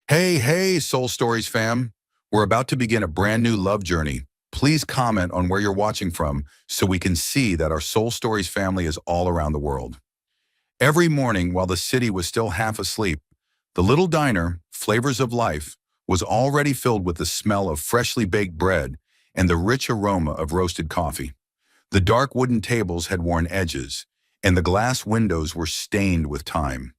Hey, Soul Stories fam. We're about to begin a brand new love journey. Please comment on where you're watching from so we can see that our Soul Stories family is all around the world. Every morning while the city was still half asleep, the little diner, Flavors of Life, was already filled with the smell of freshly baked bread and the rich aroma of roasted coffee. The dark wooden tables had worn edges, and the glass windows were stained with time.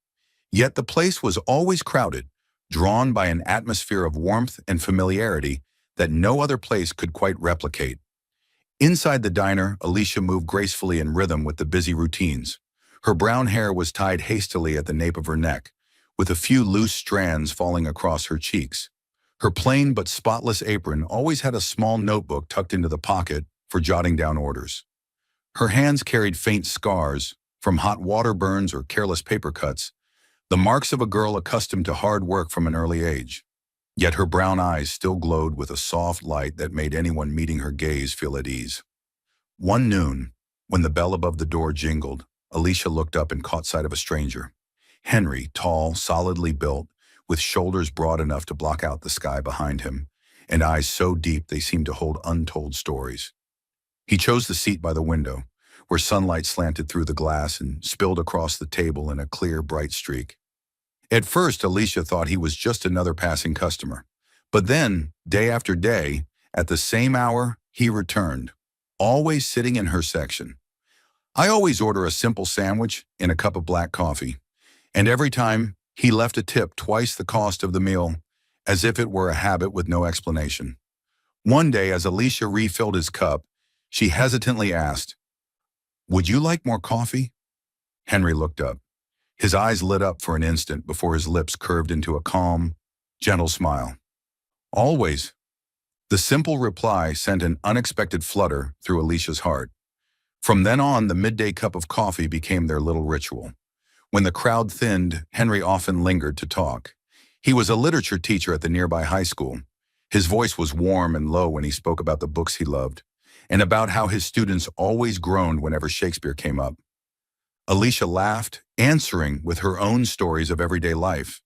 Yet the place was always crowded, drawn by an atmosphere of warmth and familiarity that no other place could quite replicate. Inside the diner, Alicia moved gracefully in rhythm with the busy routines. Her brown hair was tied hastily at the nape of her neck, with a few loose strands falling across her cheeks. Her plain but spotless apron always had a small notebook tucked into the pocket for jotting down orders. Her hands carried faint scars from hot water burns or careless paper cuts, the marks of a girl accustomed to hard work from an early age. Yet her brown eyes still glowed with a soft light that made anyone meeting her gaze feel at ease. One noon, when the bell above the door jingled, Alicia looked up and caught sight of a stranger. Henry, tall, solidly built, with shoulders broad enough to block out the sky behind him, and eyes so deep they seemed to hold untold stories. He chose the seat by the window, where sunlight slanted through the glass and spilled across the table in a clear, bright streak. At first, Alicia thought he was just another passing customer. But then, day after day, at the same hour, he returned, always sitting in her section. I always order a simple sandwich and a cup of black coffee, and every time he left a tip twice the cost of the meal, as if it were a habit with no explanation. One day, as Alicia refilled his cup, she hesitantly asked, "Would you like more coffee?" Henry looked up. His eyes lit up for an instant before his lips curved into a calm, gentle smile. "Always." The simple reply sent an unexpected flutter through Alicia's heart. From then on, the midday cup of coffee became their little ritual. When the crowd thinned, Henry often lingered to talk. He was a literature teacher at the nearby high school. His voice was warm and low when he spoke about the books he loved, and about how his students always groaned whenever Shakespeare came up. Alicia laughed, answering with her own stories of everyday life,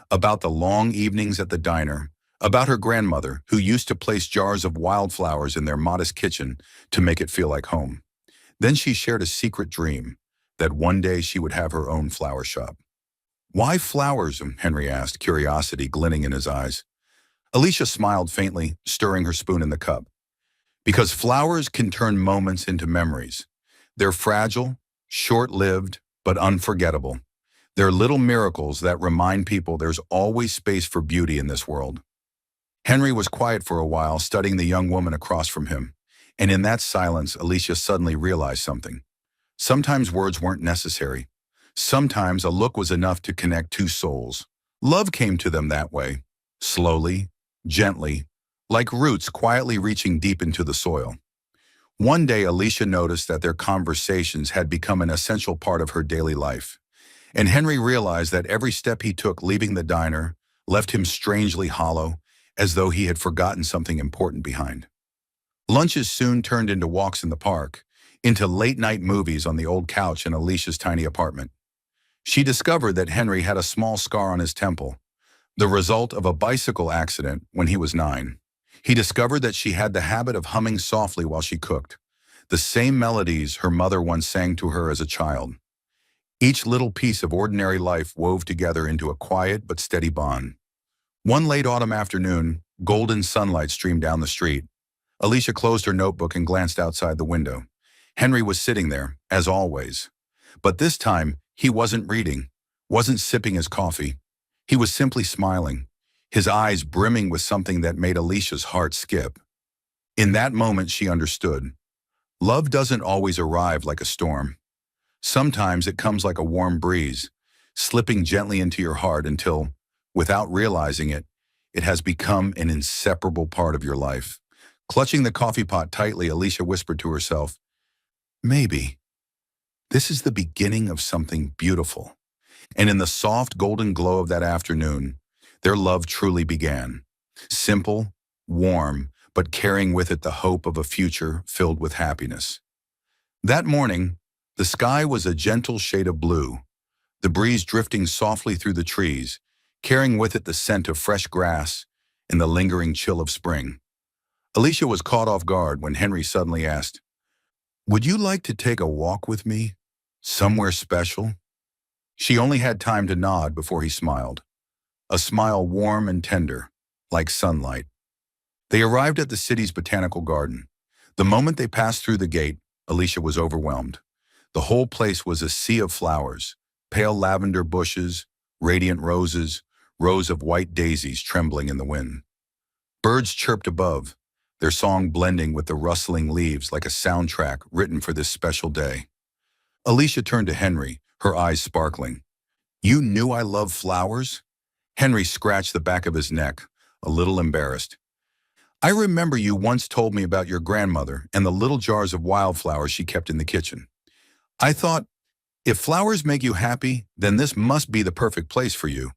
about the long evenings at the diner, about her grandmother, who used to place jars of wildflowers in their modest kitchen to make it feel like home. Then she shared a secret dream, that one day she would have her own flower shop. "Why flowers?" Henry asked, curiosity glinting in his eyes. Alicia smiled faintly, stirring her spoon in the cup. "Because flowers can turn moments into memories. They're fragile, short-lived, but unforgettable. They're little miracles that remind people there's always space for beauty in this world." Henry was quiet for a while, studying the young woman across from him, and in that silence, Alicia suddenly realized something. Sometimes words weren't necessary. Sometimes a look was enough to connect two souls. Love came to them that way, slowly, gently, like roots quietly reaching deep into the soil. One day, Alicia noticed that their conversations had become an essential part of her daily life, and Henry realized that every step he took leaving the diner left him strangely hollow, as though he had forgotten something important behind. Lunches soon turned into walks in the park, into late-night movies on the old couch in Alicia's tiny apartment. She discovered that Henry had a small scar on his temple, the result of a bicycle accident when he was 9. He discovered that she had the habit of humming softly while she cooked, the same melodies her mother once sang to her as a child. Each little piece of ordinary life wove together into a quiet but steady bond. One late autumn afternoon, golden sunlight streamed down the street. Alicia closed her notebook and glanced outside the window. Henry was sitting there, as always. But this time, he wasn't reading, wasn't sipping his coffee. He was simply smiling, his eyes brimming with something that made Alicia's heart skip. In that moment, she understood. Love doesn't always arrive like a storm. Sometimes it comes like a warm breeze, slipping gently into your heart until, without realizing it, it has become an inseparable part of your life. Clutching the coffee pot tightly, Alicia whispered to herself, "Maybe this is the beginning of something beautiful." And in the soft golden glow of that afternoon, their love truly began. Simple, warm, but carrying with it the hope of a future filled with happiness. That morning, the sky was a gentle shade of blue, the breeze drifting softly through the trees, carrying with it the scent of fresh grass and the lingering chill of spring. Alicia was caught off guard when Henry suddenly asked, "Would you like to take a walk with me? Somewhere special?" She only had time to nod before he smiled, a smile warm and tender, like sunlight. They arrived at the city's botanical garden. The moment they passed through the gate, Alicia was overwhelmed. The whole place was a sea of flowers, pale lavender bushes, radiant roses, rows of white daisies trembling in the wind. Birds chirped above, their song blending with the rustling leaves like a soundtrack written for this special day. Alicia turned to Henry, her eyes sparkling. "You knew I love flowers?" Henry scratched the back of his neck, a little embarrassed. "I remember you once told me about your grandmother and the little jars of wildflowers she kept in the kitchen. I thought, if flowers make you happy, then this must be the perfect place for you."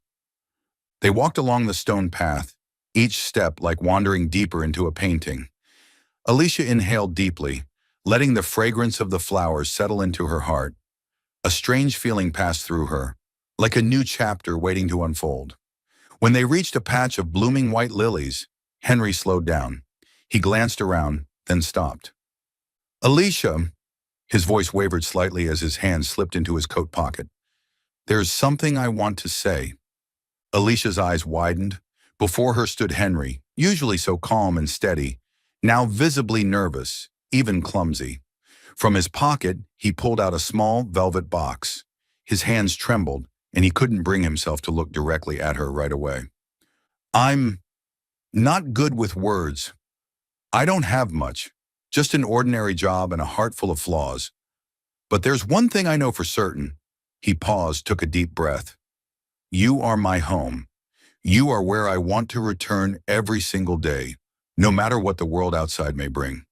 They walked along the stone path, each step like wandering deeper into a painting. Alicia inhaled deeply, letting the fragrance of the flowers settle into her heart. A strange feeling passed through her, like a new chapter waiting to unfold. When they reached a patch of blooming white lilies, Henry slowed down. He glanced around, then stopped. "Alicia," his voice wavered slightly as his hand slipped into his coat pocket. "There's something I want to say." Alicia's eyes widened. Before her stood Henry, usually so calm and steady, now visibly nervous, even clumsy. From his pocket, he pulled out a small velvet box. His hands trembled, and he couldn't bring himself to look directly at her right away. "I'm not good with words. I don't have much, just an ordinary job and a heart full of flaws. But there's one thing I know for certain." He paused, took a deep breath. "You are my home. You are where I want to return every single day, no matter what the world outside may bring."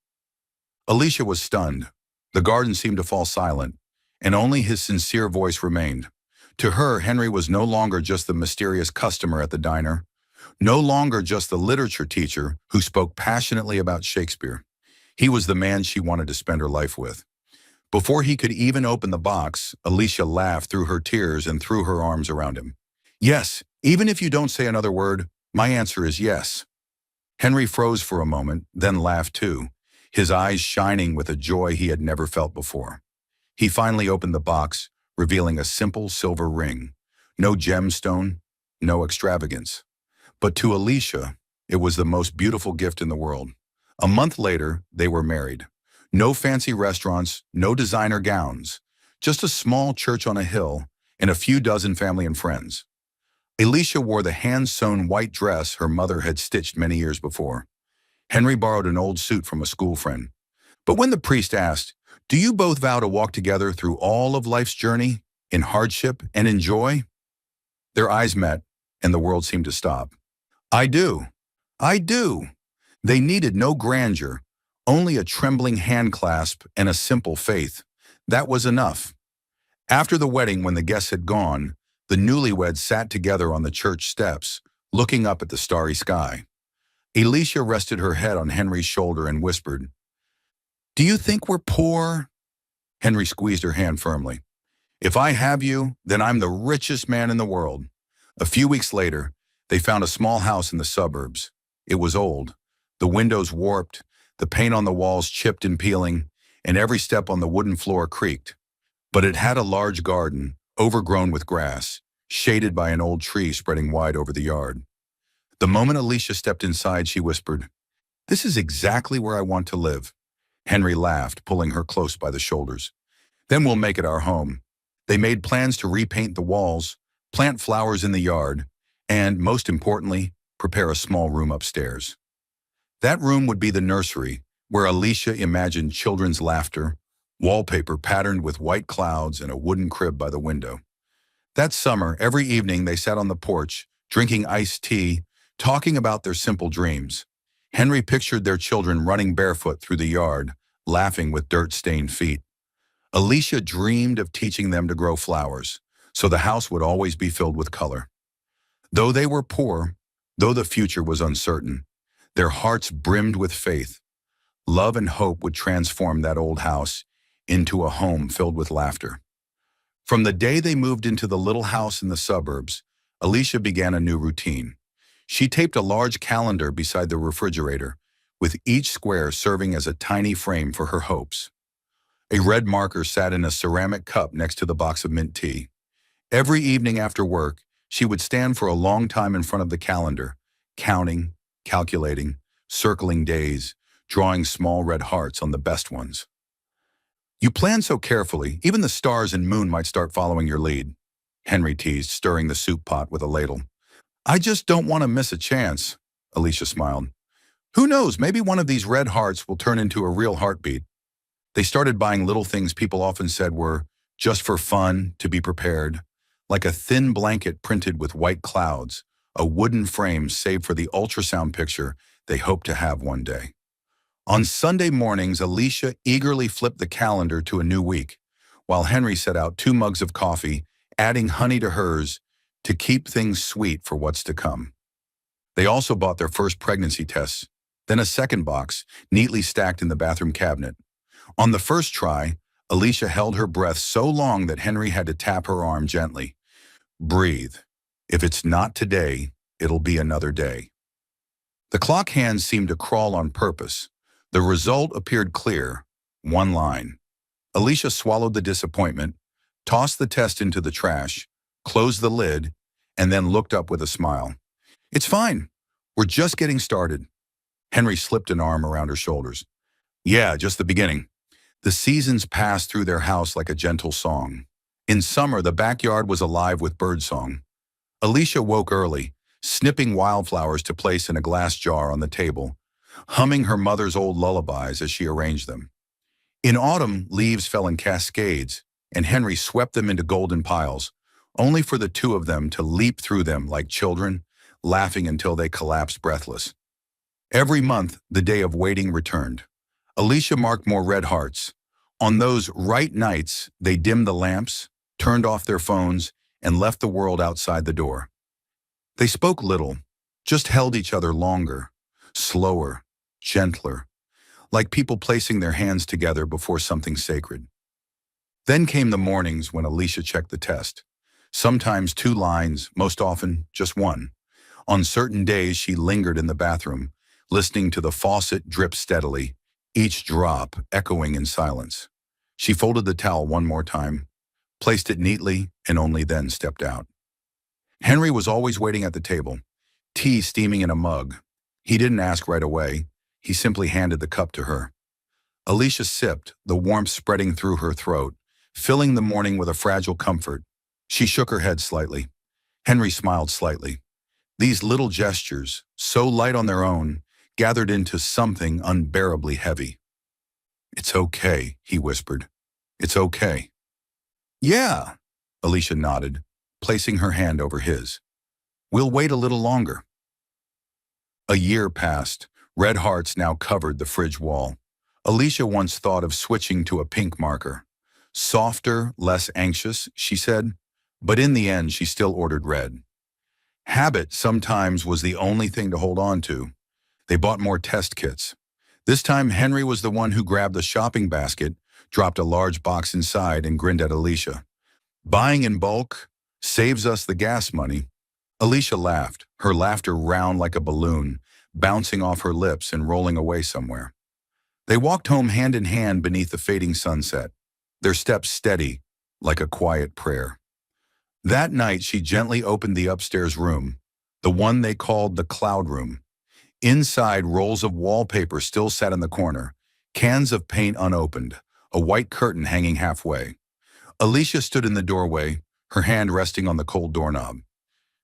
Alicia was stunned. The garden seemed to fall silent, and only his sincere voice remained. To her, Henry was no longer just the mysterious customer at the diner, no longer just the literature teacher who spoke passionately about Shakespeare. He was the man she wanted to spend her life with. Before he could even open the box, Alicia laughed through her tears and threw her arms around him. "Yes, even if you don't say another word, my answer is yes." Henry froze for a moment, then laughed too, his eyes shining with a joy he had never felt before. He finally opened the box, revealing a simple silver ring. No gemstone, no extravagance. But to Alicia, it was the most beautiful gift in the world. A month later, they were married. No fancy restaurants, no designer gowns, just a small church on a hill and a few dozen family and friends. Alicia wore the hand-sewn white dress her mother had stitched many years before. Henry borrowed an old suit from a school friend. But when the priest asked, "Do you both vow to walk together through all of life's journey, in hardship and in joy?" Their eyes met, and the world seemed to stop. "I do. I do." They needed no grandeur, only a trembling handclasp and a simple faith. That was enough. After the wedding, when the guests had gone, the newlyweds sat together on the church steps, looking up at the starry sky. Alicia rested her head on Henry's shoulder and whispered, "Do you think we're poor?" Henry squeezed her hand firmly. "If I have you, then I'm the richest man in the world." A few weeks later, they found a small house in the suburbs. It was old, the windows warped, the paint on the walls chipped and peeling, and every step on the wooden floor creaked. But it had a large garden, overgrown with grass, shaded by an old tree spreading wide over the yard. The moment Alicia stepped inside, she whispered, "This is exactly where I want to live." Henry laughed, pulling her close by the shoulders. "Then we'll make it our home." They made plans to repaint the walls, plant flowers in the yard, and, most importantly, prepare a small room upstairs. That room would be the nursery, where Alicia imagined children's laughter, wallpaper patterned with white clouds, and a wooden crib by the window. That summer, every evening they sat on the porch, drinking iced tea, talking about their simple dreams. Henry pictured their children running barefoot through the yard, laughing with dirt-stained feet. Alicia dreamed of teaching them to grow flowers, so the house would always be filled with color. Though they were poor, though the future was uncertain, their hearts brimmed with faith. Love and hope would transform that old house into a home filled with laughter. From the day they moved into the little house in the suburbs, Alicia began a new routine. She taped a large calendar beside the refrigerator, with each square serving as a tiny frame for her hopes. A red marker sat in a ceramic cup next to the box of mint tea. Every evening after work, she would stand for a long time in front of the calendar, counting, calculating, circling days, drawing small red hearts on the best ones. You plan so carefully, even the stars and moon might start following your lead, Henry teased, stirring the soup pot with a ladle. I just don't want to miss a chance, Alicia smiled. Who knows, maybe one of these red hearts will turn into a real heartbeat. They started buying little things people often said were just for fun, to be prepared, like a thin blanket printed with white clouds, a wooden frame saved for the ultrasound picture they hoped to have one day. On Sunday mornings, Alicia eagerly flipped the calendar to a new week, while Henry set out 2 mugs of coffee, adding honey to hers to keep things sweet for what's to come. They also bought their first pregnancy tests, then a second box, neatly stacked in the bathroom cabinet. On the first try, Alicia held her breath so long that Henry had to tap her arm gently. Breathe. If it's not today, it'll be another day. The clock hands seemed to crawl on purpose. The result appeared clear, 1 line. Alicia swallowed the disappointment, tossed the test into the trash, closed the lid, and then looked up with a smile. It's fine. We're just getting started. Henry slipped an arm around her shoulders. Yeah, just the beginning. The seasons passed through their house like a gentle song. In summer, the backyard was alive with birdsong. Alicia woke early, snipping wildflowers to place in a glass jar on the table, humming her mother's old lullabies as she arranged them. In autumn, leaves fell in cascades, and Henry swept them into golden piles, only for the 2 of them to leap through them like children, laughing until they collapsed breathless. Every month, the day of waiting returned. Alicia marked more red hearts. On those right nights, they dimmed the lamps, turned off their phones, and left the world outside the door. They spoke little, just held each other longer, slower, gentler, like people placing their hands together before something sacred. Then came the mornings when Alicia checked the test. Sometimes 2 lines, most often just 1. On certain days, she lingered in the bathroom, listening to the faucet drip steadily, each drop echoing in silence. She folded the towel 1 more time, placed it neatly, and only then stepped out. Henry was always waiting at the table, tea steaming in a mug. He didn't ask right away. He simply handed the cup to her. Alicia sipped, the warmth spreading through her throat, filling the morning with a fragile comfort. She shook her head slightly. Henry smiled slightly. These little gestures, so light on their own, gathered into something unbearably heavy. It's okay, he whispered. It's okay. Yeah, Alicia nodded, placing her hand over his. We'll wait a little longer. A year passed. Red hearts now covered the fridge wall. Alicia once thought of switching to a pink marker. Softer, less anxious, she said, but in the end she still ordered red. Habit sometimes was the only thing to hold on to. They bought more test kits. This time Henry was the one who grabbed the shopping basket, dropped a large box inside, and grinned at Alicia. Buying in bulk saves us the gas money. Alicia laughed, her laughter round like a balloon, bouncing off her lips and rolling away somewhere. They walked home hand in hand beneath the fading sunset, their steps steady, like a quiet prayer. That night she gently opened the upstairs room, the one they called the cloud room. Inside, rolls of wallpaper still sat in the corner, cans of paint unopened, a white curtain hanging halfway. Alicia stood in the doorway, her hand resting on the cold doorknob.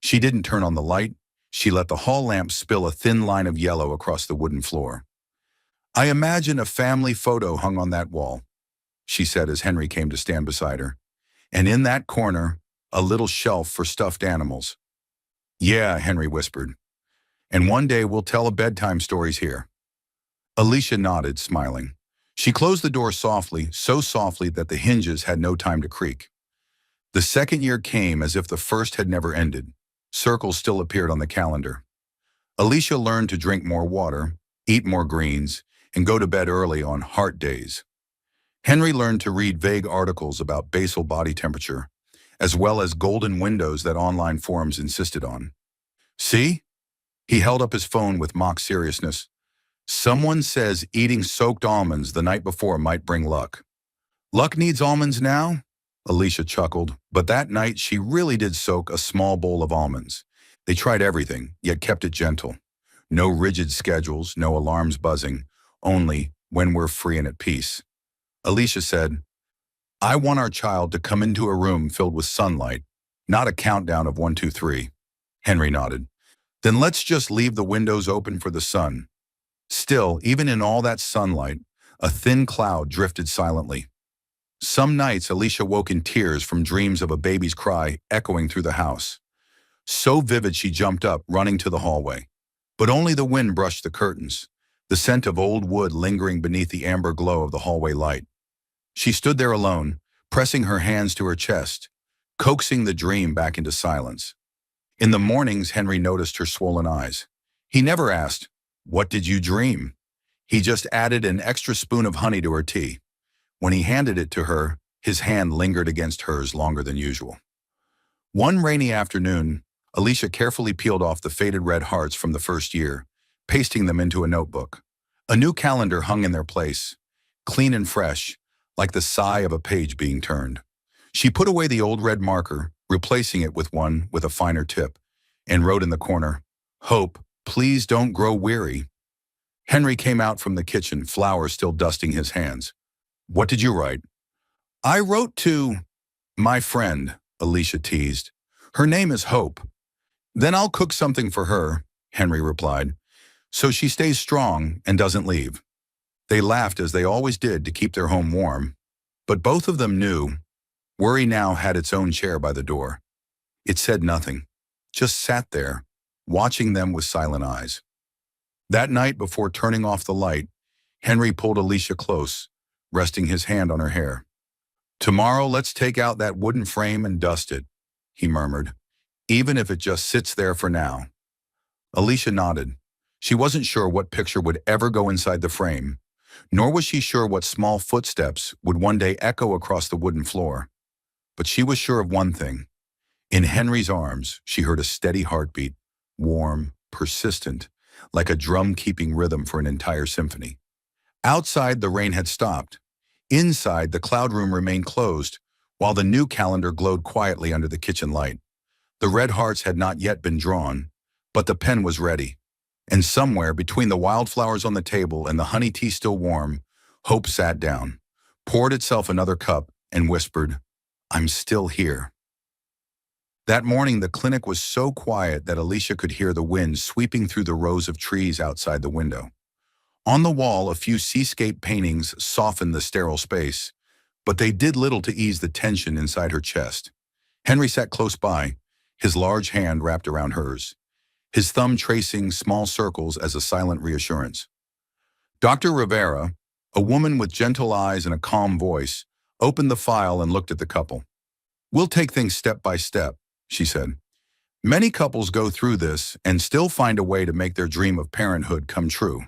She didn't turn on the light. She let the hall lamp spill a thin line of yellow across the wooden floor. I imagine a family photo hung on that wall, she said as Henry came to stand beside her. And in that corner, a little shelf for stuffed animals. Yeah, Henry whispered. And one day we'll tell bedtime stories here. Alicia nodded, smiling. She closed the door softly, so softly that the hinges had no time to creak. The second year came as if the first had never ended. Circles still appeared on the calendar. Alicia learned to drink more water, eat more greens, and go to bed early on heart days. Henry learned to read vague articles about basal body temperature, as well as golden windows that online forums insisted on. See? He held up his phone with mock seriousness. Someone says eating soaked almonds the night before might bring luck. Luck needs almonds now? Alicia chuckled, but that night she really did soak a small bowl of almonds. They tried everything, yet kept it gentle. No rigid schedules, no alarms buzzing, only when we're free and at peace. Alicia said, I want our child to come into a room filled with sunlight, not a countdown of 1, 2, 3. Henry nodded. Then let's just leave the windows open for the sun. Still, even in all that sunlight, a thin cloud drifted silently. Some nights Alicia woke in tears from dreams of a baby's cry echoing through the house. So vivid she jumped up, running to the hallway. But only the wind brushed the curtains, the scent of old wood lingering beneath the amber glow of the hallway light. She stood there alone, pressing her hands to her chest, coaxing the dream back into silence. In the mornings, Henry noticed her swollen eyes. He never asked, "What did you dream?" He just added an extra spoon of honey to her tea. When he handed it to her, his hand lingered against hers longer than usual. One rainy afternoon, Alicia carefully peeled off the faded red hearts from the first year, pasting them into a notebook. A new calendar hung in their place, clean and fresh, like the sigh of a page being turned. She put away the old red marker, replacing it with one with a finer tip, and wrote in the corner, "Hope, please don't grow weary." Henry came out from the kitchen, flowers still dusting his hands. "What did you write?" "I wrote to my friend," Alicia teased. "Her name is Hope." "Then I'll cook something for her," Henry replied, "so she stays strong and doesn't leave." They laughed as they always did to keep their home warm, but both of them knew worry now had its own chair by the door. It said nothing, just sat there, watching them with silent eyes. That night, before turning off the light, Henry pulled Alicia close, resting his hand on her hair. "Tomorrow, let's take out that wooden frame and dust it," he murmured, "even if it just sits there for now." Alicia nodded. She wasn't sure what picture would ever go inside the frame, nor was she sure what small footsteps would one day echo across the wooden floor. But she was sure of one thing. In Henry's arms, she heard a steady heartbeat, warm, persistent, like a drum keeping rhythm for an entire symphony. Outside, the rain had stopped. Inside, the cloud room remained closed, while the new calendar glowed quietly under the kitchen light. The red hearts had not yet been drawn, but the pen was ready. And somewhere between the wildflowers on the table and the honey tea still warm, Hope sat down, poured itself another cup, and whispered, "I'm still here." That morning, the clinic was so quiet that Alicia could hear the wind sweeping through the rows of trees outside the window. On the wall, a few seascape paintings softened the sterile space, but they did little to ease the tension inside her chest. Henry sat close by, his large hand wrapped around hers, his thumb tracing small circles as a silent reassurance. Dr. Rivera, a woman with gentle eyes and a calm voice, opened the file and looked at the couple. "We'll take things step by step," she said. "Many couples go through this and still find a way to make their dream of parenthood come true."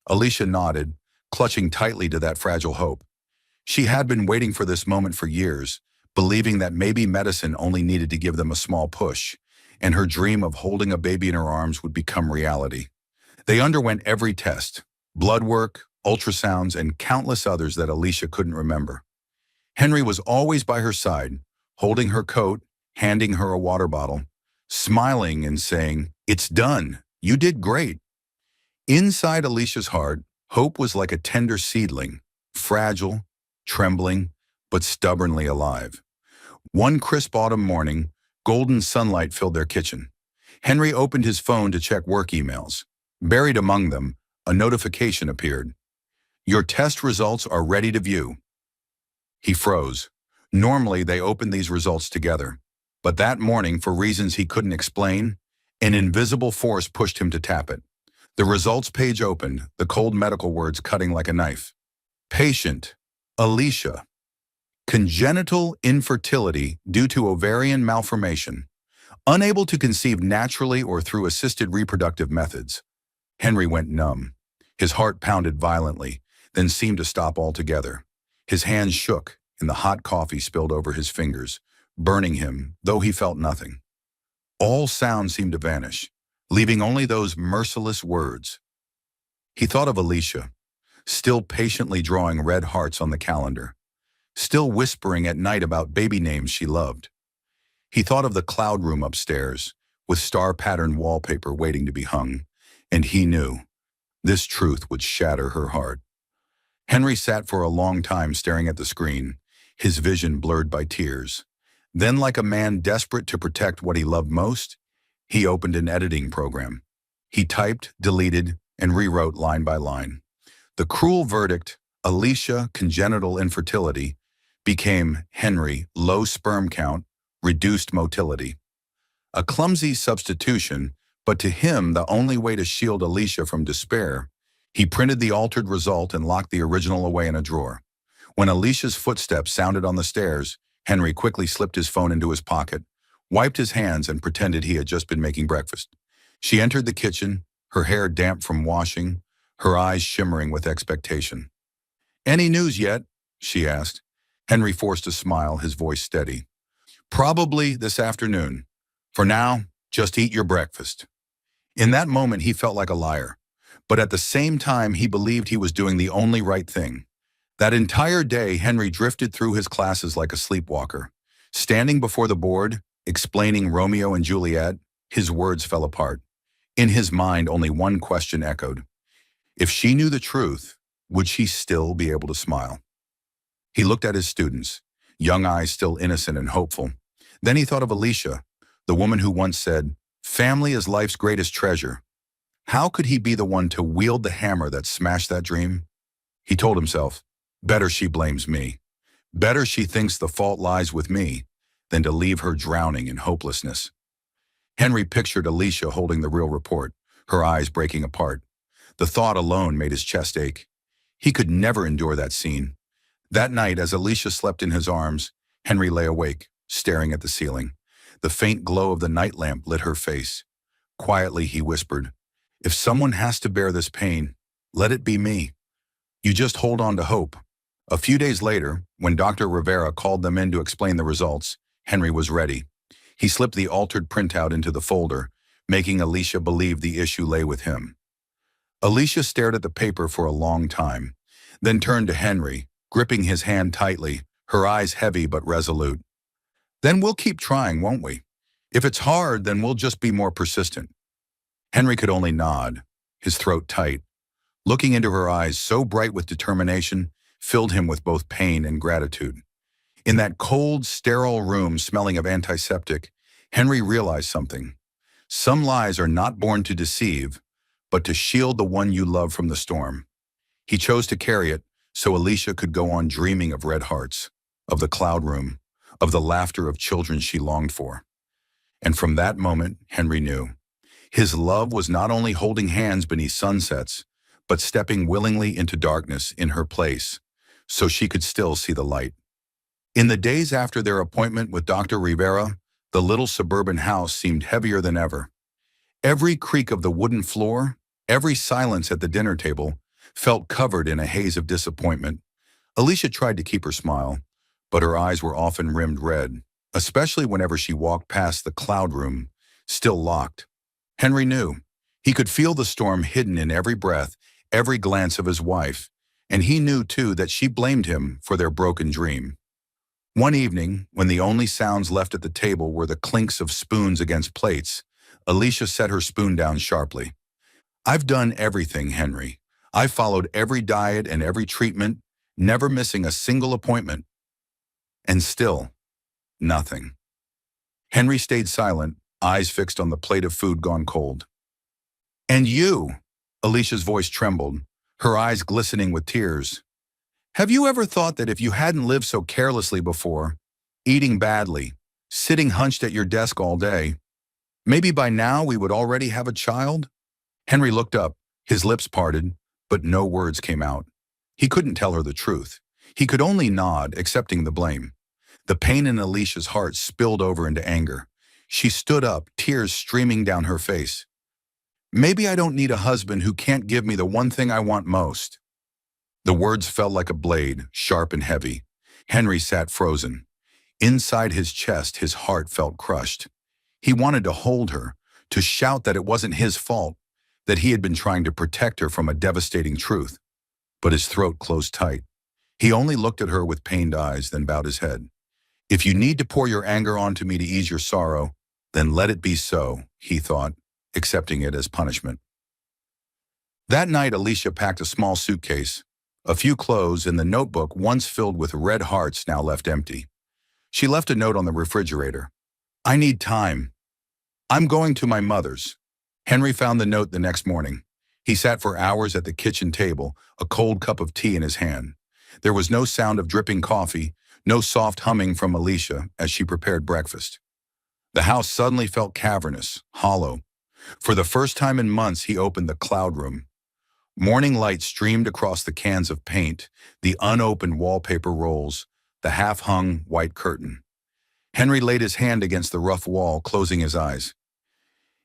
Alicia nodded, clutching tightly to that fragile hope. She had been waiting for this moment for years, believing that maybe medicine only needed to give them a small push, and her dream of holding a baby in her arms would become reality. They underwent every test, blood work, ultrasounds, and countless others that Alicia couldn't remember. Henry was always by her side, holding her coat, handing her a water bottle, smiling and saying, "It's done. You did great." Inside Alicia's heart, hope was like a tender seedling, fragile, trembling, but stubbornly alive. One crisp autumn morning, golden sunlight filled their kitchen. Henry opened his phone to check work emails. Buried among them, a notification appeared. "Your test results are ready to view." He froze. Normally, they opened these results together. But that morning, for reasons he couldn't explain, an invisible force pushed him to tap it. The results page opened, the cold medical words cutting like a knife. Patient, Alicia. Congenital infertility due to ovarian malformation. Unable to conceive naturally or through assisted reproductive methods. Henry went numb. His heart pounded violently, then seemed to stop altogether. His hands shook, and the hot coffee spilled over his fingers, burning him, though he felt nothing. All sound seemed to vanish, leaving only those merciless words. He thought of Alicia, still patiently drawing red hearts on the calendar, still whispering at night about baby names she loved. He thought of the cloud room upstairs, with star-patterned wallpaper waiting to be hung, and he knew this truth would shatter her heart. Henry sat for a long time staring at the screen, his vision blurred by tears. Then, like a man desperate to protect what he loved most, he opened an editing program. He typed, deleted, and rewrote line by line. The cruel verdict, Alicia, congenital infertility, became Henry, low sperm count, reduced motility. A clumsy substitution, but to him the only way to shield Alicia from despair. He printed the altered result and locked the original away in a drawer. When Alicia's footsteps sounded on the stairs, Henry quickly slipped his phone into his pocket, wiped his hands, and pretended he had just been making breakfast. She entered the kitchen, her hair damp from washing, her eyes shimmering with expectation. "Any news yet?" she asked. Henry forced a smile, his voice steady. "Probably this afternoon. For now, just eat your breakfast." In that moment, he felt like a liar. But at the same time, he believed he was doing the only right thing. That entire day, Henry drifted through his classes like a sleepwalker. Standing before the board, explaining Romeo and Juliet, his words fell apart. In his mind, only one question echoed. If she knew the truth, would she still be able to smile? He looked at his students, young eyes still innocent and hopeful. Then he thought of Alicia, the woman who once said, "Family is life's greatest treasure." How could he be the one to wield the hammer that smashed that dream? He told himself, better she blames me. Better she thinks the fault lies with me than to leave her drowning in hopelessness. Henry pictured Alicia holding the real report, her eyes breaking apart. The thought alone made his chest ache. He could never endure that scene. That night, as Alicia slept in his arms, Henry lay awake, staring at the ceiling. The faint glow of the night lamp lit her face. Quietly, he whispered, "If someone has to bear this pain, let it be me. You just hold on to hope." A few days later, when Dr. Rivera called them in to explain the results, Henry was ready. He slipped the altered printout into the folder, making Alicia believe the issue lay with him. Alicia stared at the paper for a long time, then turned to Henry, gripping his hand tightly, her eyes heavy but resolute. "Then we'll keep trying, won't we? If it's hard, then we'll just be more persistent." Henry could only nod, his throat tight. Looking into her eyes, so bright with determination, filled him with both pain and gratitude. In that cold, sterile room smelling of antiseptic, Henry realized something. Some lies are not born to deceive, but to shield the one you love from the storm. He chose to carry it so Alicia could go on dreaming of red hearts, of the cloud room, of the laughter of children she longed for. And from that moment, Henry knew. His love was not only holding hands beneath sunsets, but stepping willingly into darkness in her place, so she could still see the light. In the days after their appointment with Dr. Rivera, the little suburban house seemed heavier than ever. Every creak of the wooden floor, every silence at the dinner table, felt covered in a haze of disappointment. Alicia tried to keep her smile, but her eyes were often rimmed red, especially whenever she walked past the cloud room, still locked. Henry knew. He could feel the storm hidden in every breath, every glance of his wife, and he knew, too, that she blamed him for their broken dream. One evening, when the only sounds left at the table were the clinks of spoons against plates, Alicia set her spoon down sharply. "I've done everything, Henry. I've followed every diet and every treatment, never missing a single appointment. And still, nothing." Henry stayed silent, eyes fixed on the plate of food gone cold. "And you," Alicia's voice trembled, her eyes glistening with tears. "Have you ever thought that if you hadn't lived so carelessly before, eating badly, sitting hunched at your desk all day, maybe by now we would already have a child?" Henry looked up, his lips parted, but no words came out. He couldn't tell her the truth. He could only nod, accepting the blame. The pain in Alicia's heart spilled over into anger. She stood up, tears streaming down her face. "Maybe I don't need a husband who can't give me the one thing I want most." The words fell like a blade, sharp and heavy. Henry sat frozen. Inside his chest, his heart felt crushed. He wanted to hold her, to shout that it wasn't his fault, that he had been trying to protect her from a devastating truth. But his throat closed tight. He only looked at her with pained eyes, then bowed his head. If you need to pour your anger onto me to ease your sorrow, then let it be so, he thought, accepting it as punishment. That night, Alicia packed a small suitcase, a few clothes, and the notebook once filled with red hearts now left empty. She left a note on the refrigerator. I need time. I'm going to my mother's. Henry found the note the next morning. He sat for hours at the kitchen table, a cold cup of tea in his hand. There was no sound of dripping coffee, no soft humming from Alicia as she prepared breakfast. The house suddenly felt cavernous, hollow. For the first time in months, he opened the cloud room. Morning light streamed across the cans of paint, the unopened wallpaper rolls, the half-hung white curtain. Henry laid his hand against the rough wall, closing his eyes.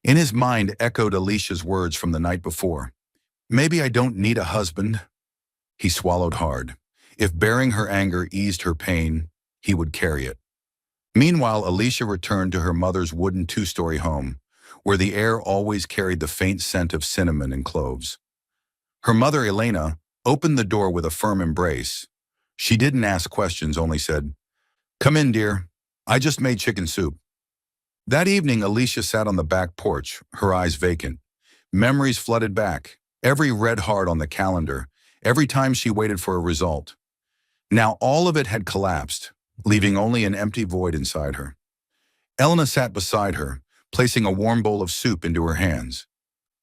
In his mind echoed Alicia's words from the night before. Maybe I don't need a husband. He swallowed hard. If bearing her anger eased her pain, he would carry it. Meanwhile, Alicia returned to her mother's wooden two-story home, where the air always carried the faint scent of cinnamon and cloves. Her mother, Elena, opened the door with a firm embrace. She didn't ask questions, only said, "Come in, dear. I just made chicken soup." That evening, Alicia sat on the back porch, her eyes vacant. Memories flooded back, every red heart on the calendar, every time she waited for a result. Now all of it had collapsed, leaving only an empty void inside her. Elena sat beside her, placing a warm bowl of soup into her hands.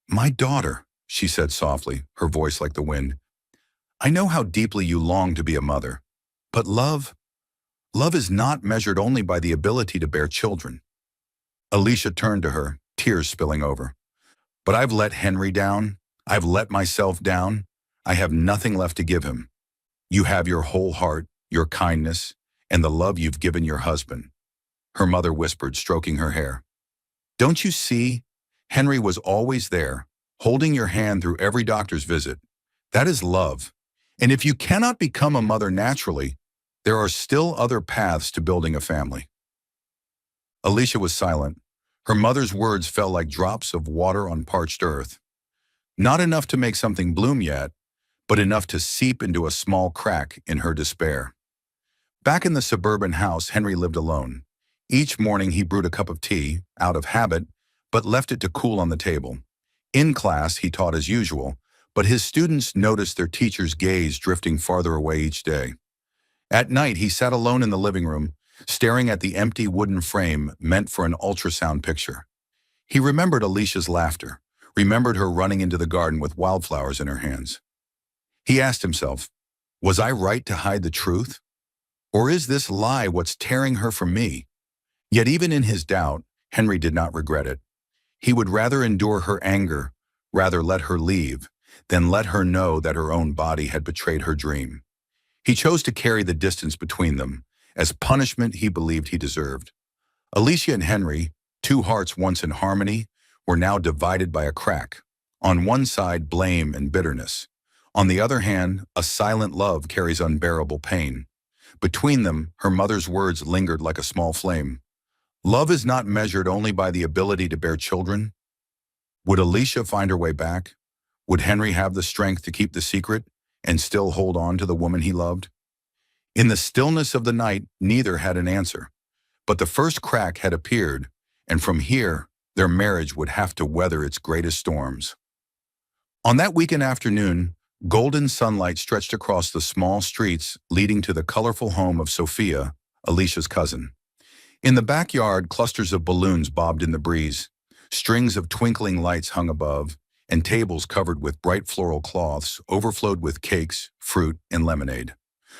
"My daughter," she said softly, her voice like the wind. "I know how deeply you long to be a mother. But love is not measured only by the ability to bear children." Alicia turned to her, tears spilling over. "But I've let Henry down. I've let myself down. I have nothing left to give him. You have your whole heart, your kindness, and the love you've given your husband." Her mother whispered, stroking her hair. "Don't you see? Henry was always there, holding your hand through every doctor's visit. That is love. And if you cannot become a mother naturally, there are still other paths to building a family." Alicia was silent. Her mother's words fell like drops of water on parched earth. Not enough to make something bloom yet, but enough to seep into a small crack in her despair. Back in the suburban house, Henry lived alone. Each morning he brewed a cup of tea, out of habit, but left it to cool on the table. In class, he taught as usual, but his students noticed their teacher's gaze drifting farther away each day. At night, he sat alone in the living room, staring at the empty wooden frame meant for an ultrasound picture. He remembered Alicia's laughter, remembered her running into the garden with wildflowers in her hands. He asked himself, was I right to hide the truth? Or is this lie what's tearing her from me? Yet even in his doubt, Henry did not regret it. He would rather endure her anger, rather let her leave, than let her know that her own body had betrayed her dream. He chose to carry the distance between them, as punishment he believed he deserved. Alicia and Henry, two hearts once in harmony, were now divided by a crack. On one side, blame and bitterness. On the other hand, a silent love carries unbearable pain. Between them, her mother's words lingered like a small flame. Love is not measured only by the ability to bear children. Would Alicia find her way back? Would Henry have the strength to keep the secret and still hold on to the woman he loved? In the stillness of the night, neither had an answer. But the first crack had appeared, and from here, their marriage would have to weather its greatest storms. On that weekend afternoon, golden sunlight stretched across the small streets leading to the colorful home of Sophia, Alicia's cousin. In the backyard, clusters of balloons bobbed in the breeze. Strings of twinkling lights hung above, and tables covered with bright floral cloths overflowed with cakes, fruit, and lemonade.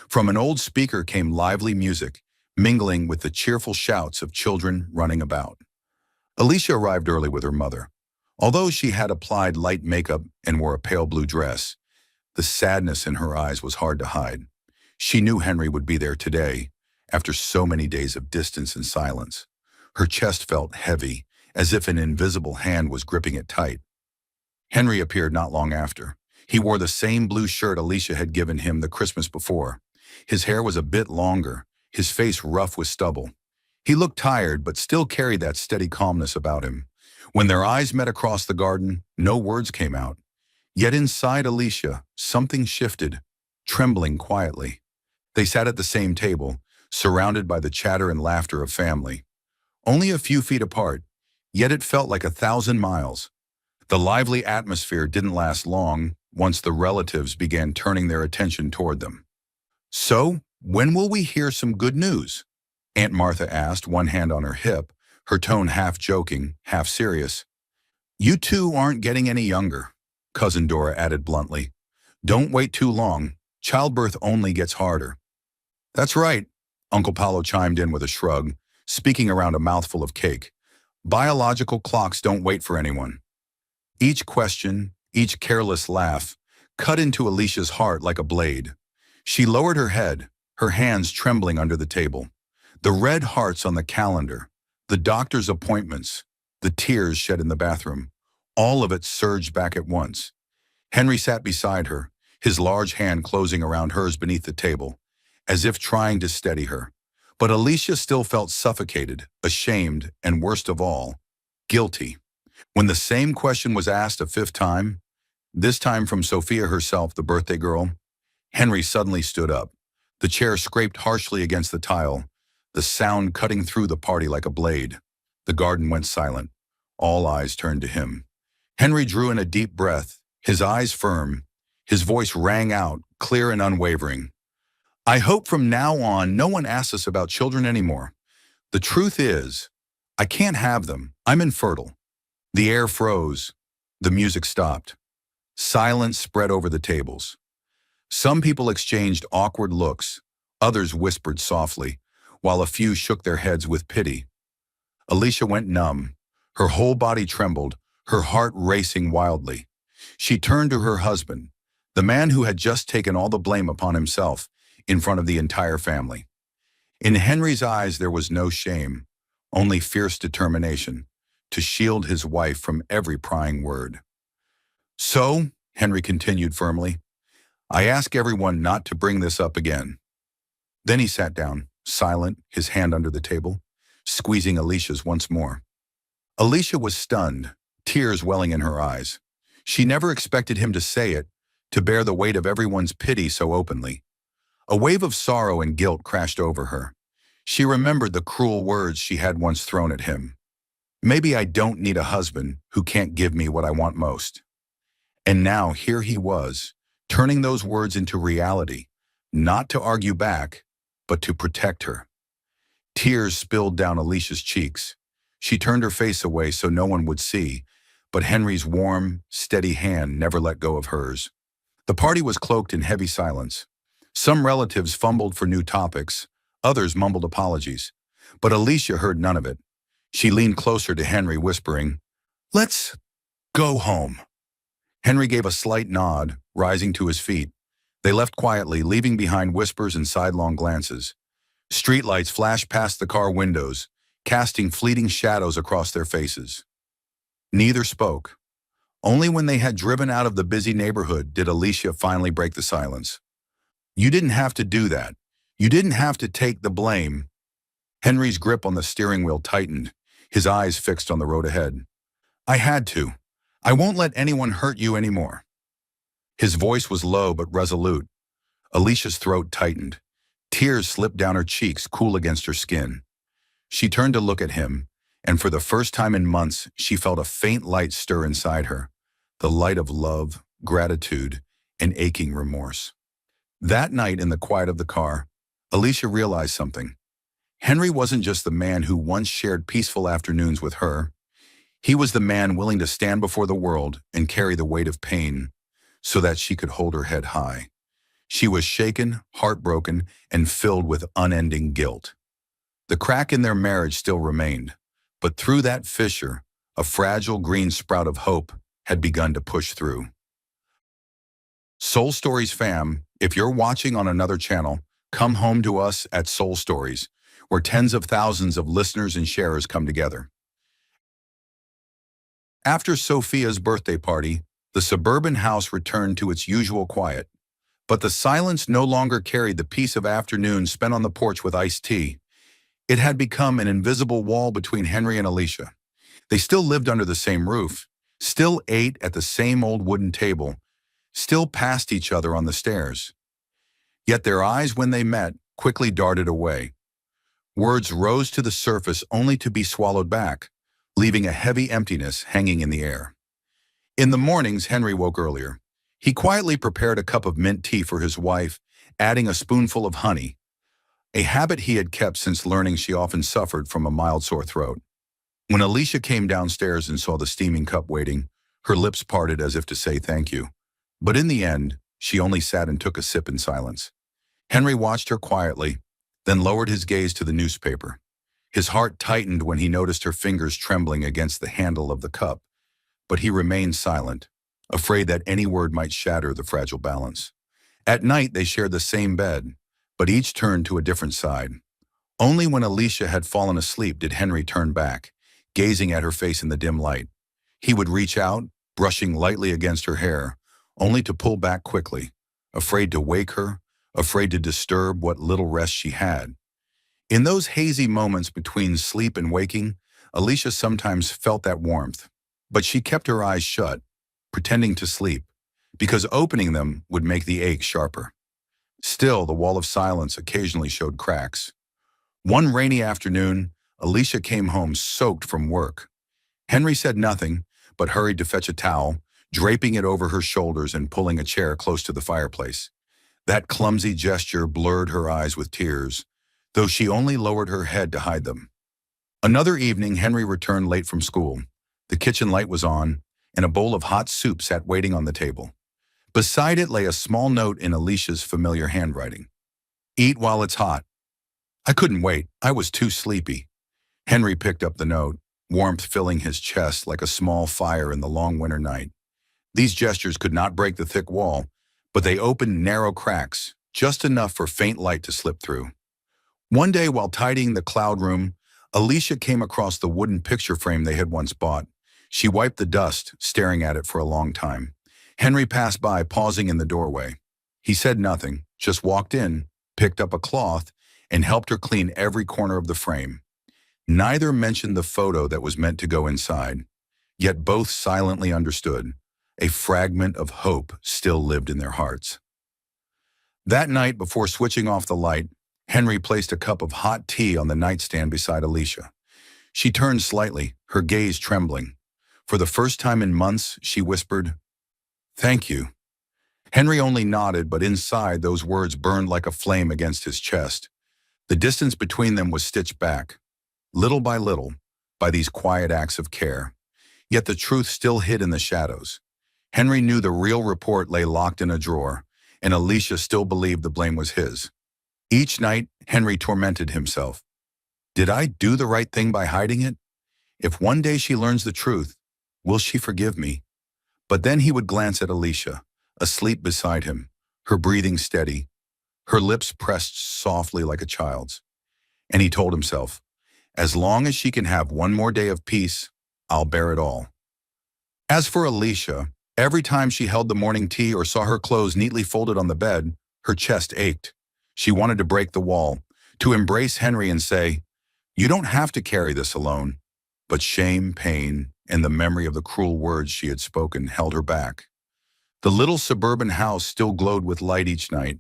From an old speaker came lively music, mingling with the cheerful shouts of children running about. Alicia arrived early with her mother. Although she had applied light makeup and wore a pale blue dress, the sadness in her eyes was hard to hide. She knew Henry would be there today, after so many days of distance and silence. Her chest felt heavy, as if an invisible hand was gripping it tight. Henry appeared not long after. He wore the same blue shirt Alicia had given him the Christmas before. His hair was a bit longer, his face rough with stubble. He looked tired, but still carried that steady calmness about him. When their eyes met across the garden, no words came out. Yet inside Alicia, something shifted, trembling quietly. They sat at the same table, surrounded by the chatter and laughter of family. Only a few feet apart, yet it felt like 1,000 miles. The lively atmosphere didn't last long once the relatives began turning their attention toward them. "So, when will we hear some good news?" Aunt Martha asked, one hand on her hip, her tone half joking, half serious. "You two aren't getting any younger," Cousin Dora added bluntly. "Don't wait too long. Childbirth only gets harder." "That's right," Uncle Paulo chimed in with a shrug, speaking around a mouthful of cake. "Biological clocks don't wait for anyone." Each question, each careless laugh, cut into Alicia's heart like a blade. She lowered her head, her hands trembling under the table. The red hearts on the calendar, the doctor's appointments, the tears shed in the bathroom, all of it surged back at once. Henry sat beside her, his large hand closing around hers beneath the table, as if trying to steady her. But Alicia still felt suffocated, ashamed, and worst of all, guilty. When the same question was asked a fifth time, this time from Sophia herself, the birthday girl, Henry suddenly stood up. The chair scraped harshly against the tile, the sound cutting through the party like a blade. The garden went silent. All eyes turned to him. Henry drew in a deep breath, his eyes firm. His voice rang out, clear and unwavering. "I hope from now on no one asks us about children anymore. The truth is, I can't have them. I'm infertile." The air froze. The music stopped. Silence spread over the tables. Some people exchanged awkward looks, others whispered softly, while a few shook their heads with pity. Alicia went numb. Her whole body trembled, her heart racing wildly. She turned to her husband, the man who had just taken all the blame upon himself in front of the entire family. In Henry's eyes there was no shame, only fierce determination to shield his wife from every prying word. "So," Henry continued firmly, "I ask everyone not to bring this up again." Then he sat down, silent, his hand under the table, squeezing Alicia's once more. Alicia was stunned, tears welling in her eyes. She never expected him to say it, to bear the weight of everyone's pity so openly. A wave of sorrow and guilt crashed over her. She remembered the cruel words she had once thrown at him. "Maybe I don't need a husband who can't give me what I want most." And now here he was, turning those words into reality, not to argue back, but to protect her. Tears spilled down Alicia's cheeks. She turned her face away so no one would see, but Henry's warm, steady hand never let go of hers. The party was cloaked in heavy silence. Some relatives fumbled for new topics, others mumbled apologies. But Alicia heard none of it. She leaned closer to Henry, whispering, "Let's go home." Henry gave a slight nod, rising to his feet. They left quietly, leaving behind whispers and sidelong glances. Streetlights flashed past the car windows, casting fleeting shadows across their faces. Neither spoke. Only when they had driven out of the busy neighborhood did Alicia finally break the silence. "You didn't have to do that. You didn't have to take the blame." Henry's grip on the steering wheel tightened, his eyes fixed on the road ahead. "I had to. I won't let anyone hurt you anymore." His voice was low but resolute. Alicia's throat tightened. Tears slipped down her cheeks, cool against her skin. She turned to look at him, and for the first time in months, she felt a faint light stir inside her, the light of love, gratitude, and aching remorse. That night in the quiet of the car, Alicia realized something. Henry wasn't just the man who once shared peaceful afternoons with her. He was the man willing to stand before the world and carry the weight of pain so that she could hold her head high. She was shaken, heartbroken, and filled with unending guilt. The crack in their marriage still remained, but through that fissure, a fragile green sprout of hope had begun to push through. Soul Stories fam, if you're watching on another channel, come home to us at Soul Stories, where tens of thousands of listeners and sharers come together. After Sophia's birthday party, the suburban house returned to its usual quiet. But the silence no longer carried the peace of afternoon spent on the porch with iced tea. It had become an invisible wall between Henry and Alicia. They still lived under the same roof, still ate at the same old wooden table, still passed each other on the stairs. Yet their eyes, when they met, quickly darted away. Words rose to the surface only to be swallowed back, leaving a heavy emptiness hanging in the air. In the mornings, Henry woke earlier. He quietly prepared a cup of mint tea for his wife, adding a spoonful of honey, a habit he had kept since learning she often suffered from a mild sore throat. When Alicia came downstairs and saw the steaming cup waiting, her lips parted as if to say thank you. But in the end, she only sat and took a sip in silence. Henry watched her quietly, then lowered his gaze to the newspaper. His heart tightened when he noticed her fingers trembling against the handle of the cup, but he remained silent, afraid that any word might shatter the fragile balance. At night, they shared the same bed, but each turned to a different side. Only when Alicia had fallen asleep did Henry turn back, gazing at her face in the dim light. He would reach out, brushing lightly against her hair, only to pull back quickly, afraid to wake her, afraid to disturb what little rest she had. In those hazy moments between sleep and waking, Alicia sometimes felt that warmth, but she kept her eyes shut, pretending to sleep, because opening them would make the ache sharper. Still, the wall of silence occasionally showed cracks. One rainy afternoon, Alicia came home soaked from work. Henry said nothing, but hurried to fetch a towel, draping it over her shoulders and pulling a chair close to the fireplace. That clumsy gesture blurred her eyes with tears, though she only lowered her head to hide them. Another evening, Henry returned late from school. The kitchen light was on, and a bowl of hot soup sat waiting on the table. Beside it lay a small note in Alicia's familiar handwriting. "Eat while it's hot." I couldn't wait. I was too sleepy. Henry picked up the note, warmth filling his chest like a small fire in the long winter night. These gestures could not break the thick wall, but they opened narrow cracks, just enough for faint light to slip through. One day, while tidying the cloud room, Alicia came across the wooden picture frame they had once bought. She wiped the dust, staring at it for a long time. Henry passed by, pausing in the doorway. He said nothing, just walked in, picked up a cloth, and helped her clean every corner of the frame. Neither mentioned the photo that was meant to go inside, yet both silently understood. A fragment of hope still lived in their hearts. That night, before switching off the light, Henry placed a cup of hot tea on the nightstand beside Alicia. She turned slightly, her gaze trembling. For the first time in months, she whispered, "Thank you." Henry only nodded, but inside those words burned like a flame against his chest. The distance between them was stitched back, little, by these quiet acts of care. Yet the truth still hid in the shadows. Henry knew the real report lay locked in a drawer, and Alicia still believed the blame was his. Each night, Henry tormented himself. Did I do the right thing by hiding it? If one day she learns the truth, will she forgive me? But then he would glance at Alicia, asleep beside him, her breathing steady, her lips pressed softly like a child's. And he told himself, as long as she can have one more day of peace, I'll bear it all. As for Alicia, every time she held the morning tea or saw her clothes neatly folded on the bed, her chest ached. She wanted to break the wall, to embrace Henry and say, "You don't have to carry this alone." But shame, pain, and the memory of the cruel words she had spoken held her back. The little suburban house still glowed with light each night.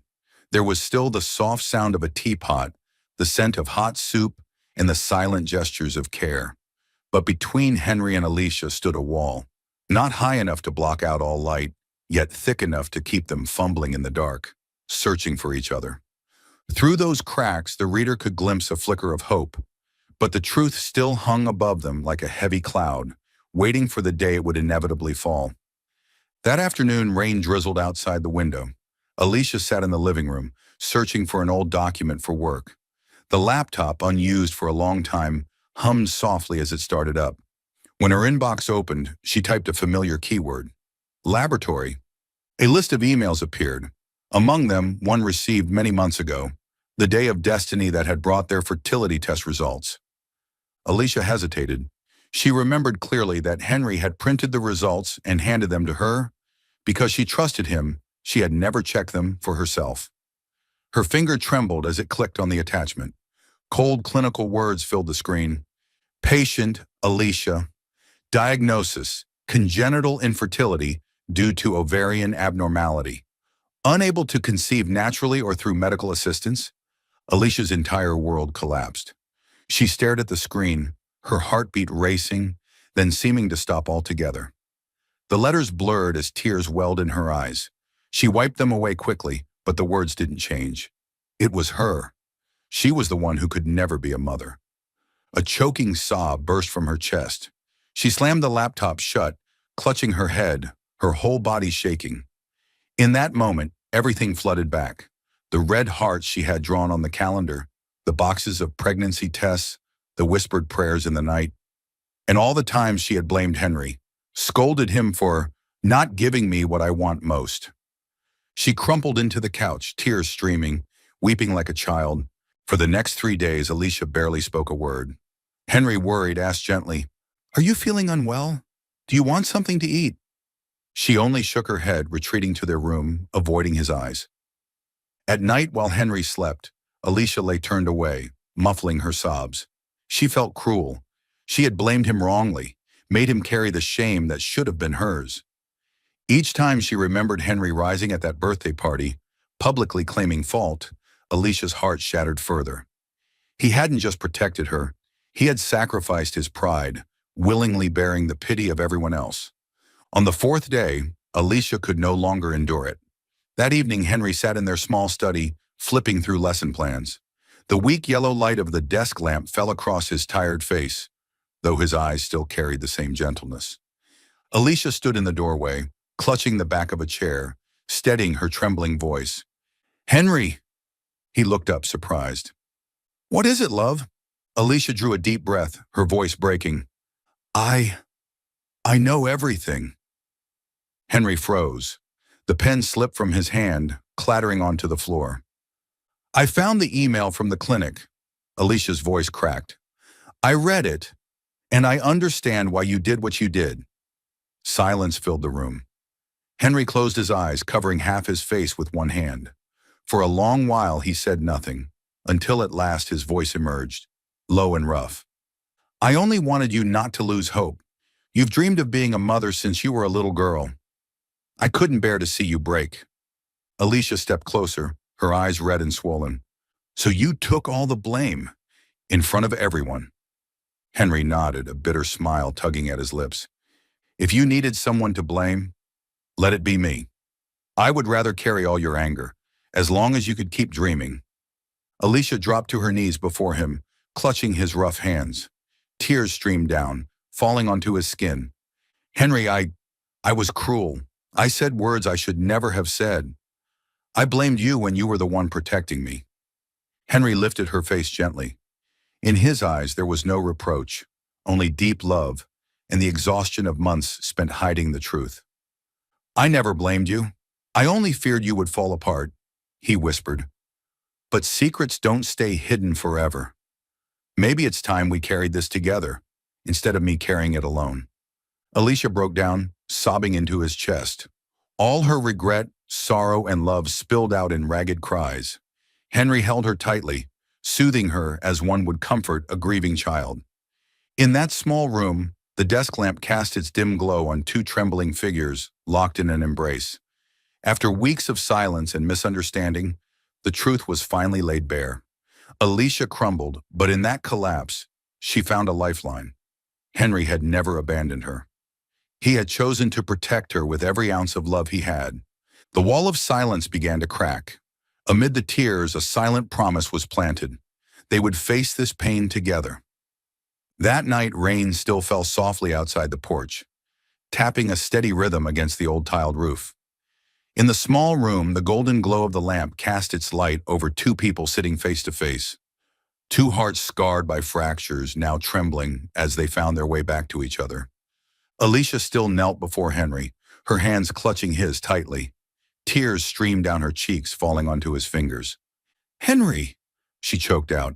There was still the soft sound of a teapot, the scent of hot soup, and the silent gestures of care. But between Henry and Alicia stood a wall, not high enough to block out all light, yet thick enough to keep them fumbling in the dark, searching for each other. Through those cracks, the reader could glimpse a flicker of hope, but the truth still hung above them like a heavy cloud, waiting for the day it would inevitably fall. That afternoon, rain drizzled outside the window. Alicia sat in the living room, searching for an old document for work. The laptop, unused for a long time, hummed softly as it started up. When her inbox opened, she typed a familiar keyword, laboratory. A list of emails appeared. Among them, one received many months ago, the day of destiny that had brought their fertility test results. Alicia hesitated. She remembered clearly that Henry had printed the results and handed them to her. Because she trusted him, she had never checked them for herself. Her finger trembled as it clicked on the attachment. Cold clinical words filled the screen. Patient, Alicia. Diagnosis, congenital infertility due to ovarian abnormality. Unable to conceive naturally or through medical assistance, Alicia's entire world collapsed. She stared at the screen, her heartbeat racing, then seeming to stop altogether. The letters blurred as tears welled in her eyes. She wiped them away quickly, but the words didn't change. It was her. She was the one who could never be a mother. A choking sob burst from her chest. She slammed the laptop shut, clutching her head, her whole body shaking. In that moment, everything flooded back. The red hearts she had drawn on the calendar, the boxes of pregnancy tests, the whispered prayers in the night, and all the times she had blamed Henry, scolded him for not giving me what I want most. She crumpled into the couch, tears streaming, weeping like a child. For the next 3 days, Alicia barely spoke a word. Henry, worried, asked gently, "Are you feeling unwell? Do you want something to eat?" She only shook her head, retreating to their room, avoiding his eyes. At night, while Henry slept, Alicia lay turned away, muffling her sobs. She felt cruel. She had blamed him wrongly, made him carry the shame that should have been hers. Each time she remembered Henry rising at that birthday party, publicly claiming fault, Alicia's heart shattered further. He hadn't just protected her, he had sacrificed his pride, willingly bearing the pity of everyone else. On the 4th day, Alicia could no longer endure it. That evening, Henry sat in their small study, flipping through lesson plans. The weak yellow light of the desk lamp fell across his tired face, though his eyes still carried the same gentleness. Alicia stood in the doorway, clutching the back of a chair, steadying her trembling voice. "Henry!" He looked up, surprised. "What is it, love?" Alicia drew a deep breath, her voice breaking. I know everything." Henry froze. The pen slipped from his hand, clattering onto the floor. "I found the email from the clinic." Alicia's voice cracked. "I read it, and I understand why you did what you did." Silence filled the room. Henry closed his eyes, covering half his face with one hand. For a long while he said nothing, until at last his voice emerged, low and rough. "I only wanted you not to lose hope. You've dreamed of being a mother since you were a little girl. I couldn't bear to see you break." Alicia stepped closer, her eyes red and swollen. "So you took all the blame, in front of everyone." Henry nodded, a bitter smile tugging at his lips. "If you needed someone to blame, let it be me. I would rather carry all your anger, as long as you could keep dreaming." Alicia dropped to her knees before him, clutching his rough hands. Tears streamed down, falling onto his skin. "Henry, I was cruel. I said words I should never have said. I blamed you when you were the one protecting me." Henry lifted her face gently. In his eyes there was no reproach, only deep love, and the exhaustion of months spent hiding the truth. "I never blamed you. I only feared you would fall apart," he whispered. "But secrets don't stay hidden forever. Maybe it's time we carried this together, instead of me carrying it alone." Alicia broke down, sobbing into his chest. All her regret, sorrow, and love spilled out in ragged cries. Henry held her tightly, soothing her as one would comfort a grieving child. In that small room, the desk lamp cast its dim glow on 2 trembling figures locked in an embrace. After weeks of silence and misunderstanding, the truth was finally laid bare. Alicia crumbled, but in that collapse, she found a lifeline. Henry had never abandoned her. He had chosen to protect her with every ounce of love he had. The wall of silence began to crack. Amid the tears, a silent promise was planted. They would face this pain together. That night, rain still fell softly outside the porch, tapping a steady rhythm against the old tiled roof. In the small room, the golden glow of the lamp cast its light over 2 people sitting face to face. 2 hearts scarred by fractures, now trembling as they found their way back to each other. Alicia still knelt before Henry, her hands clutching his tightly. Tears streamed down her cheeks, falling onto his fingers. "Henry," she choked out.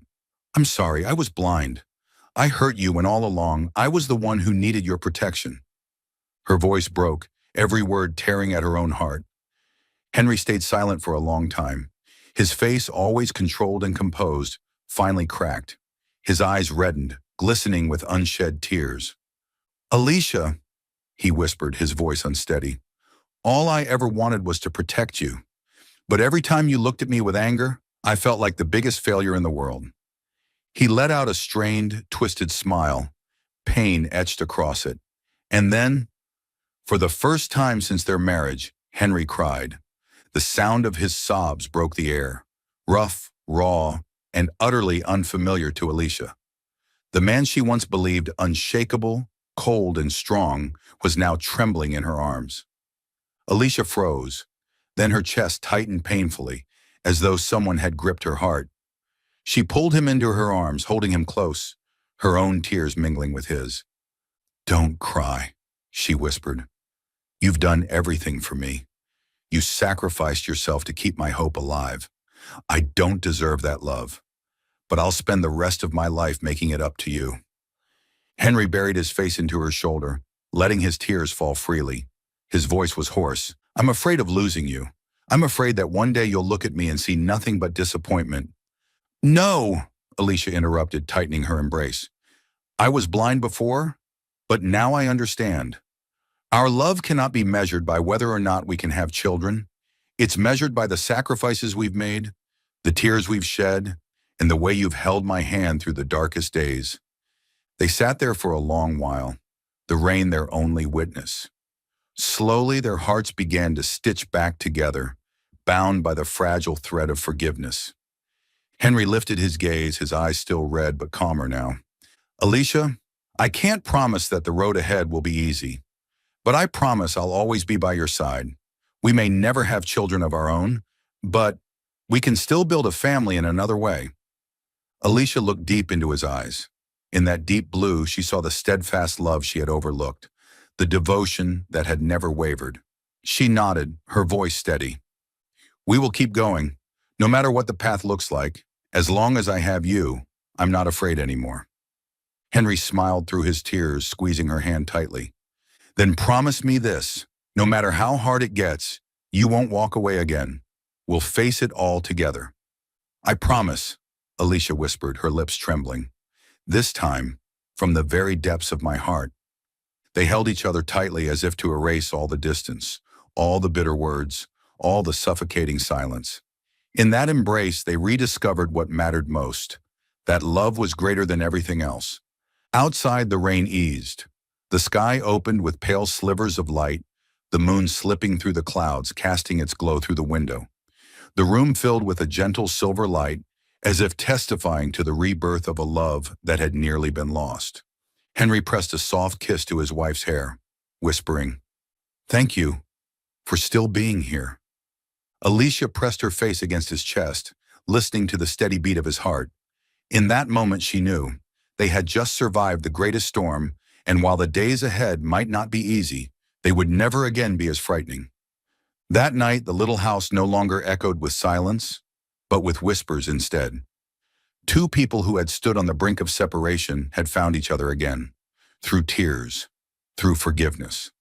"I'm sorry, I was blind. I hurt you when all along I was the one who needed your protection." Her voice broke, every word tearing at her own heart. Henry stayed silent for a long time. His face, always controlled and composed, finally cracked. His eyes reddened, glistening with unshed tears. "Alicia," he whispered, his voice unsteady, "all I ever wanted was to protect you. But every time you looked at me with anger, I felt like the biggest failure in the world." He let out a strained, twisted smile, pain etched across it. And then, for the first time since their marriage, Henry cried. The sound of his sobs broke the air, rough, raw, and utterly unfamiliar to Alicia. The man she once believed unshakable, cold, and strong was now trembling in her arms. Alicia froze. Then her chest tightened painfully, as though someone had gripped her heart. She pulled him into her arms, holding him close, her own tears mingling with his. "Don't cry," she whispered. "You've done everything for me. You sacrificed yourself to keep my hope alive. I don't deserve that love, but I'll spend the rest of my life making it up to you." Henry buried his face into her shoulder, letting his tears fall freely. His voice was hoarse. "I'm afraid of losing you. I'm afraid that one day you'll look at me and see nothing but disappointment." "No," Alicia interrupted, tightening her embrace. "I was blind before, but now I understand. Our love cannot be measured by whether or not we can have children. It's measured by the sacrifices we've made, the tears we've shed, and the way you've held my hand through the darkest days." They sat there for a long while, the rain their only witness. Slowly, their hearts began to stitch back together, bound by the fragile thread of forgiveness. Henry lifted his gaze, his eyes still red but calmer now. "Alicia, I can't promise that the road ahead will be easy, but I promise I'll always be by your side. We may never have children of our own, but we can still build a family in another way." Alicia looked deep into his eyes. In that deep blue, she saw the steadfast love she had overlooked, the devotion that had never wavered. She nodded, her voice steady. "We will keep going, no matter what the path looks like. As long as I have you, I'm not afraid anymore." Henry smiled through his tears, squeezing her hand tightly. "Then promise me this, no matter how hard it gets, you won't walk away again. We'll face it all together." "I promise," Alicia whispered, her lips trembling. "This time, from the very depths of my heart." They held each other tightly as if to erase all the distance, all the bitter words, all the suffocating silence. In that embrace, they rediscovered what mattered most, that love was greater than everything else. Outside, the rain eased. The sky opened with pale slivers of light, the moon slipping through the clouds, casting its glow through the window. The room filled with a gentle silver light, as if testifying to the rebirth of a love that had nearly been lost. Henry pressed a soft kiss to his wife's hair, whispering, "Thank you for still being here." Alicia pressed her face against his chest, listening to the steady beat of his heart. In that moment, she knew they had just survived the greatest storm, and while the days ahead might not be easy, they would never again be as frightening. That night, the little house no longer echoed with silence, but with whispers instead. Two people who had stood on the brink of separation had found each other again, through tears, through forgiveness.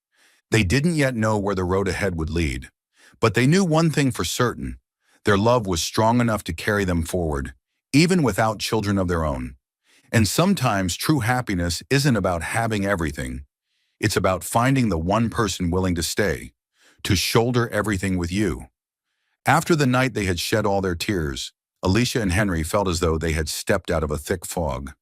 They didn't yet know where the road ahead would lead, but they knew one thing for certain: their love was strong enough to carry them forward, even without children of their own. And sometimes true happiness isn't about having everything. It's about finding the one person willing to stay, to shoulder everything with you. After the night they had shed all their tears, Alicia and Henry felt as though they had stepped out of a thick fog.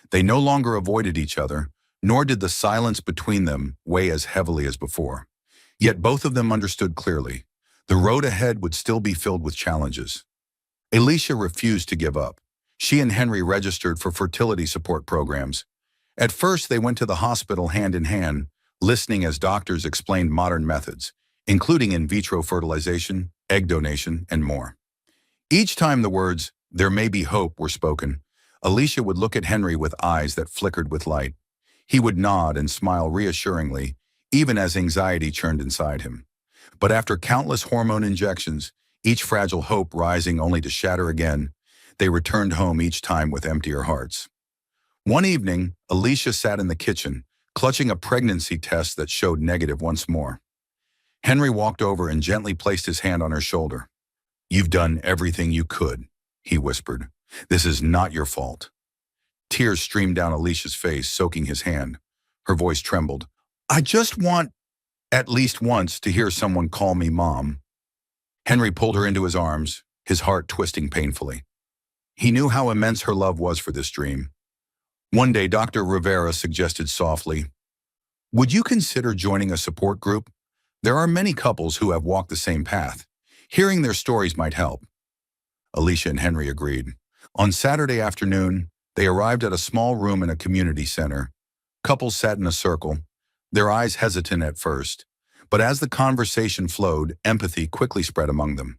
They no longer avoided each other, nor did the silence between them weigh as heavily as before. Yet both of them understood clearly: the road ahead would still be filled with challenges. Alicia refused to give up. She and Henry registered for fertility support programs. At first, they went to the hospital hand in hand, listening as doctors explained modern methods, including in vitro fertilization, egg donation, and more. Each time the words, "there may be hope," were spoken, Alicia would look at Henry with eyes that flickered with light. He would nod and smile reassuringly, even as anxiety churned inside him. But after countless hormone injections, each fragile hope rising only to shatter again, they returned home each time with emptier hearts. One evening, Alicia sat in the kitchen, clutching a pregnancy test that showed negative once more. Henry walked over and gently placed his hand on her shoulder. "You've done everything you could," he whispered. "This is not your fault." Tears streamed down Alicia's face, soaking his hand. Her voice trembled. "I just want, at least once, to hear someone call me Mom." Henry pulled her into his arms, his heart twisting painfully. He knew how immense her love was for this dream. One day, Dr. Rivera suggested softly, "Would you consider joining a support group? There are many couples who have walked the same path. Hearing their stories might help." Alicia and Henry agreed. On Saturday afternoon, they arrived at a small room in a community center. Couples sat in a circle, their eyes hesitant at first. But as the conversation flowed, empathy quickly spread among them.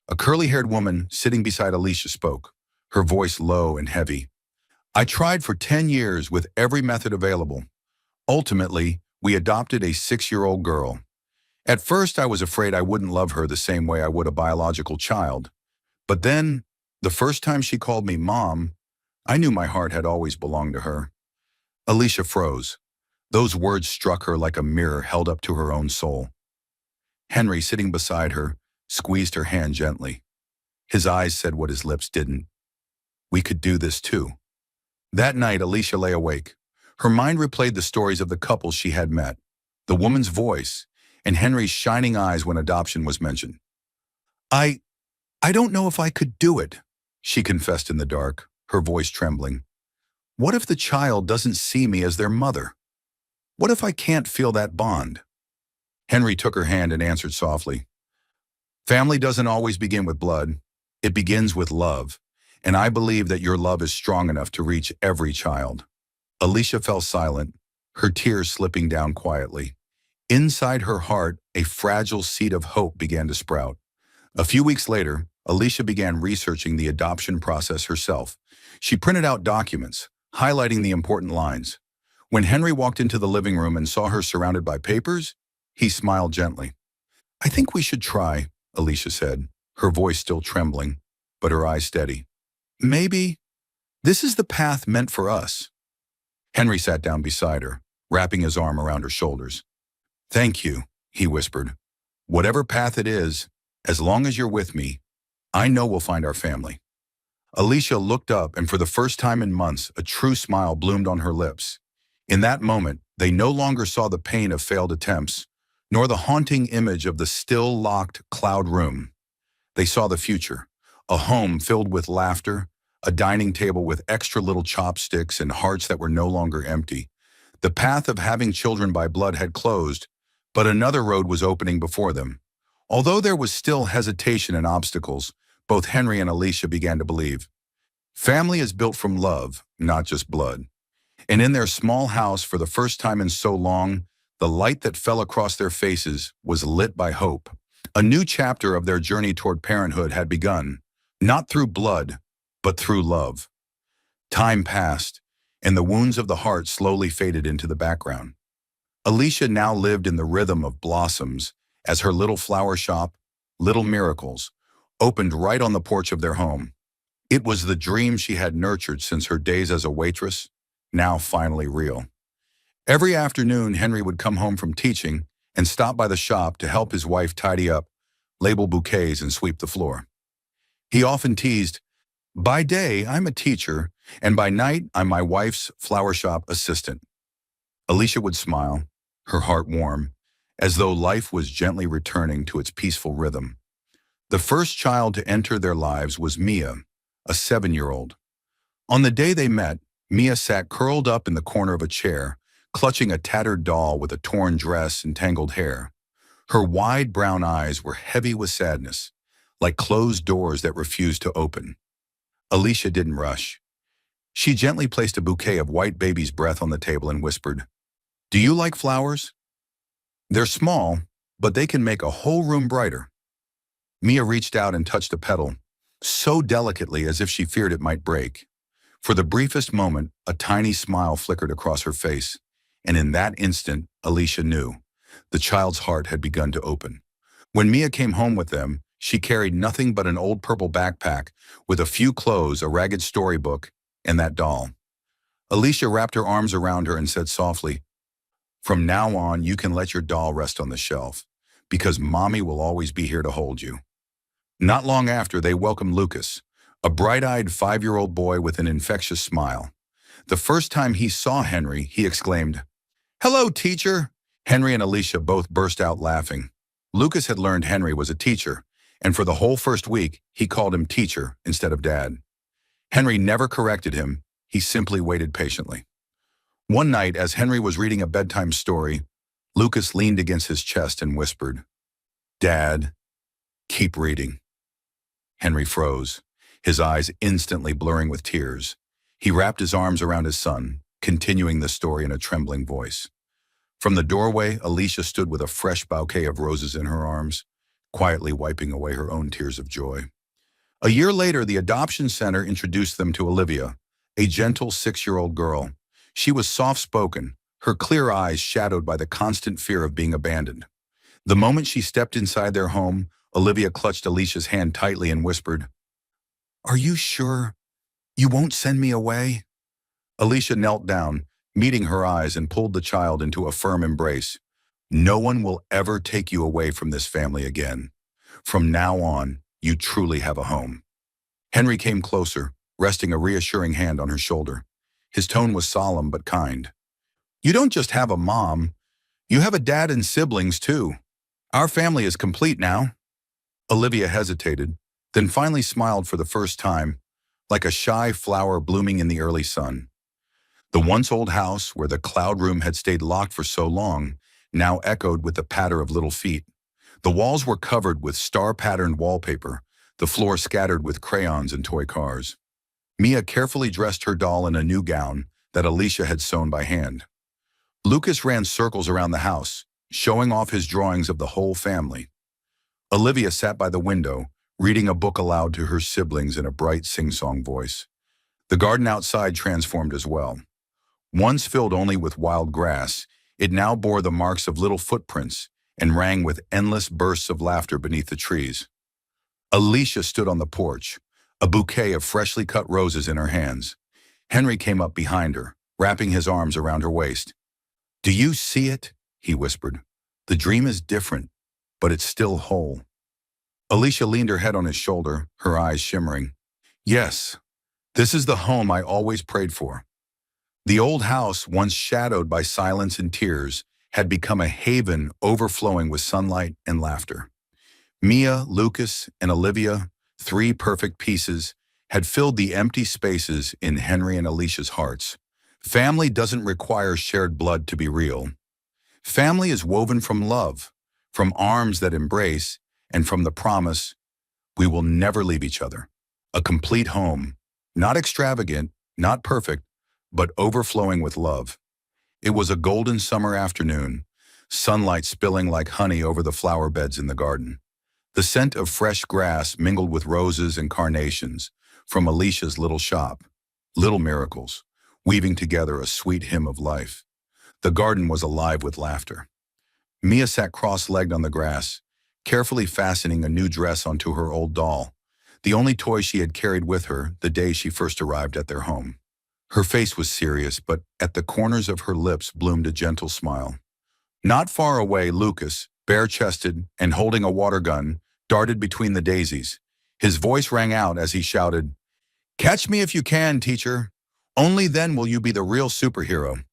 A curly-haired woman sitting beside Alicia spoke, her voice low and heavy. "I tried for 10 years with every method available. Ultimately, we adopted a 6-year-old girl. At first, I was afraid I wouldn't love her the same way I would a biological child. But then, the first time she called me Mom, I knew my heart had always belonged to her." Alicia froze. Those words struck her like a mirror held up to her own soul. Henry, sitting beside her, squeezed her hand gently. His eyes said what his lips didn't. "We could do this too." That night, Alicia lay awake. Her mind replayed the stories of the couples she had met, the woman's voice, and Henry's shining eyes when adoption was mentioned. I don't know if I could do it," she confessed in the dark, her voice trembling. "What if the child doesn't see me as their mother? What if I can't feel that bond?" Henry took her hand and answered softly, "Family doesn't always begin with blood. It begins with love, and I believe that your love is strong enough to reach every child." Alicia fell silent, her tears slipping down quietly. Inside her heart, a fragile seed of hope began to sprout. A few weeks later, Alicia began researching the adoption process herself. She printed out documents, highlighting the important lines. When Henry walked into the living room and saw her surrounded by papers, he smiled gently. "I think we should try," Alicia said, her voice still trembling, but her eyes steady. "Maybe this is the path meant for us." Henry sat down beside her, wrapping his arm around her shoulders. "Thank you," he whispered. "Whatever path it is, as long as you're with me, I know we'll find our family." Alicia looked up, and for the first time in months, a true smile bloomed on her lips. In that moment, they no longer saw the pain of failed attempts, nor the haunting image of the still locked cloud room. They saw the future, a home filled with laughter, a dining table with extra little chopsticks and hearts that were no longer empty. The path of having children by blood had closed, but another road was opening before them. Although there was still hesitation and obstacles, both Henry and Alicia began to believe. Family is built from love, not just blood. And in their small house, for the first time in so long, the light that fell across their faces was lit by hope. A new chapter of their journey toward parenthood had begun, not through blood, but through love. Time passed, and the wounds of the heart slowly faded into the background. Alicia now lived in the rhythm of blossoms as her little flower shop, Little Miracles, opened right on the porch of their home. It was the dream she had nurtured since her days as a waitress, now finally real. Every afternoon, Henry would come home from teaching and stop by the shop to help his wife tidy up, label bouquets, and sweep the floor. He often teased, "By day, I'm a teacher, and by night, I'm my wife's flower shop assistant." Alicia would smile, her heart warm, as though life was gently returning to its peaceful rhythm. The first child to enter their lives was Mia, a 7-year-old. On the day they met, Mia sat curled up in the corner of a chair, clutching a tattered doll with a torn dress and tangled hair. Her wide brown eyes were heavy with sadness, like closed doors that refused to open. Alicia didn't rush. She gently placed a bouquet of white baby's breath on the table and whispered, "Do you like flowers? They're small, but they can make a whole room brighter." Mia reached out and touched a petal, so delicately as if she feared it might break. For the briefest moment, a tiny smile flickered across her face, and in that instant, Alicia knew. The child's heart had begun to open. When Mia came home with them, she carried nothing but an old purple backpack with a few clothes, a ragged storybook, and that doll. Alicia wrapped her arms around her and said softly, "From now on, you can let your doll rest on the shelf. because mommy will always be here to hold you. Not long after, they welcomed Lucas, a bright-eyed 5-year-old boy with an infectious smile. The first time he saw Henry, he exclaimed, "Hello, teacher!" Henry and Alicia both burst out laughing. Lucas had learned Henry was a teacher, and for the whole first week, he called him teacher instead of dad. Henry never corrected him, he simply waited patiently. One night, as Henry was reading a bedtime story, Lucas leaned against his chest and whispered, "Dad, keep reading." Henry froze, his eyes instantly blurring with tears. He wrapped his arms around his son, continuing the story in a trembling voice. From the doorway, Alicia stood with a fresh bouquet of roses in her arms, quietly wiping away her own tears of joy. A year later, the adoption center introduced them to Olivia, a gentle 6-year-old girl. She was soft-spoken, her clear eyes shadowed by the constant fear of being abandoned. The moment she stepped inside their home, Olivia clutched Alicia's hand tightly and whispered, "Are you sure you won't send me away?" Alicia knelt down, meeting her eyes, and pulled the child into a firm embrace. "No one will ever take you away from this family again. From now on, you truly have a home." Henry came closer, resting a reassuring hand on her shoulder. His tone was solemn but kind. "You don't just have a mom, you have a dad and siblings too. Our family is complete now." Olivia hesitated, then finally smiled for the first time, like a shy flower blooming in the early sun. The once-old house, where the cloud room had stayed locked for so long, now echoed with the patter of little feet. The walls were covered with star-patterned wallpaper, the floor scattered with crayons and toy cars. Mia carefully dressed her doll in a new gown that Alicia had sewn by hand. Lucas ran circles around the house, showing off his drawings of the whole family. Olivia sat by the window, reading a book aloud to her siblings in a bright sing-song voice. The garden outside transformed as well. Once filled only with wild grass, it now bore the marks of little footprints and rang with endless bursts of laughter beneath the trees. Alicia stood on the porch, a bouquet of freshly cut roses in her hands. Henry came up behind her, wrapping his arms around her waist. "Do you see it?" he whispered. "The dream is different, but it's still whole." Alicia leaned her head on his shoulder, her eyes shimmering. "Yes, this is the home I always prayed for." The old house, once shadowed by silence and tears, had become a haven overflowing with sunlight and laughter. Mia, Lucas, and Olivia, 3 perfect pieces, had filled the empty spaces in Henry and Alicia's hearts. Family doesn't require shared blood to be real. Family is woven from love, from arms that embrace, and from the promise, we will never leave each other. A complete home, not extravagant, not perfect, but overflowing with love. It was a golden summer afternoon, sunlight spilling like honey over the flower beds in the garden. The scent of fresh grass mingled with roses and carnations from Alicia's little shop, little miracles, weaving together a sweet hymn of life. The garden was alive with laughter. Mia sat cross-legged on the grass, carefully fastening a new dress onto her old doll, the only toy she had carried with her the day she first arrived at their home. Her face was serious, but at the corners of her lips bloomed a gentle smile. Not far away, Lucas, bare-chested and holding a water gun, darted between the daisies. His voice rang out as he shouted, "Catch me if you can, teacher. Only then will you be the real superhero."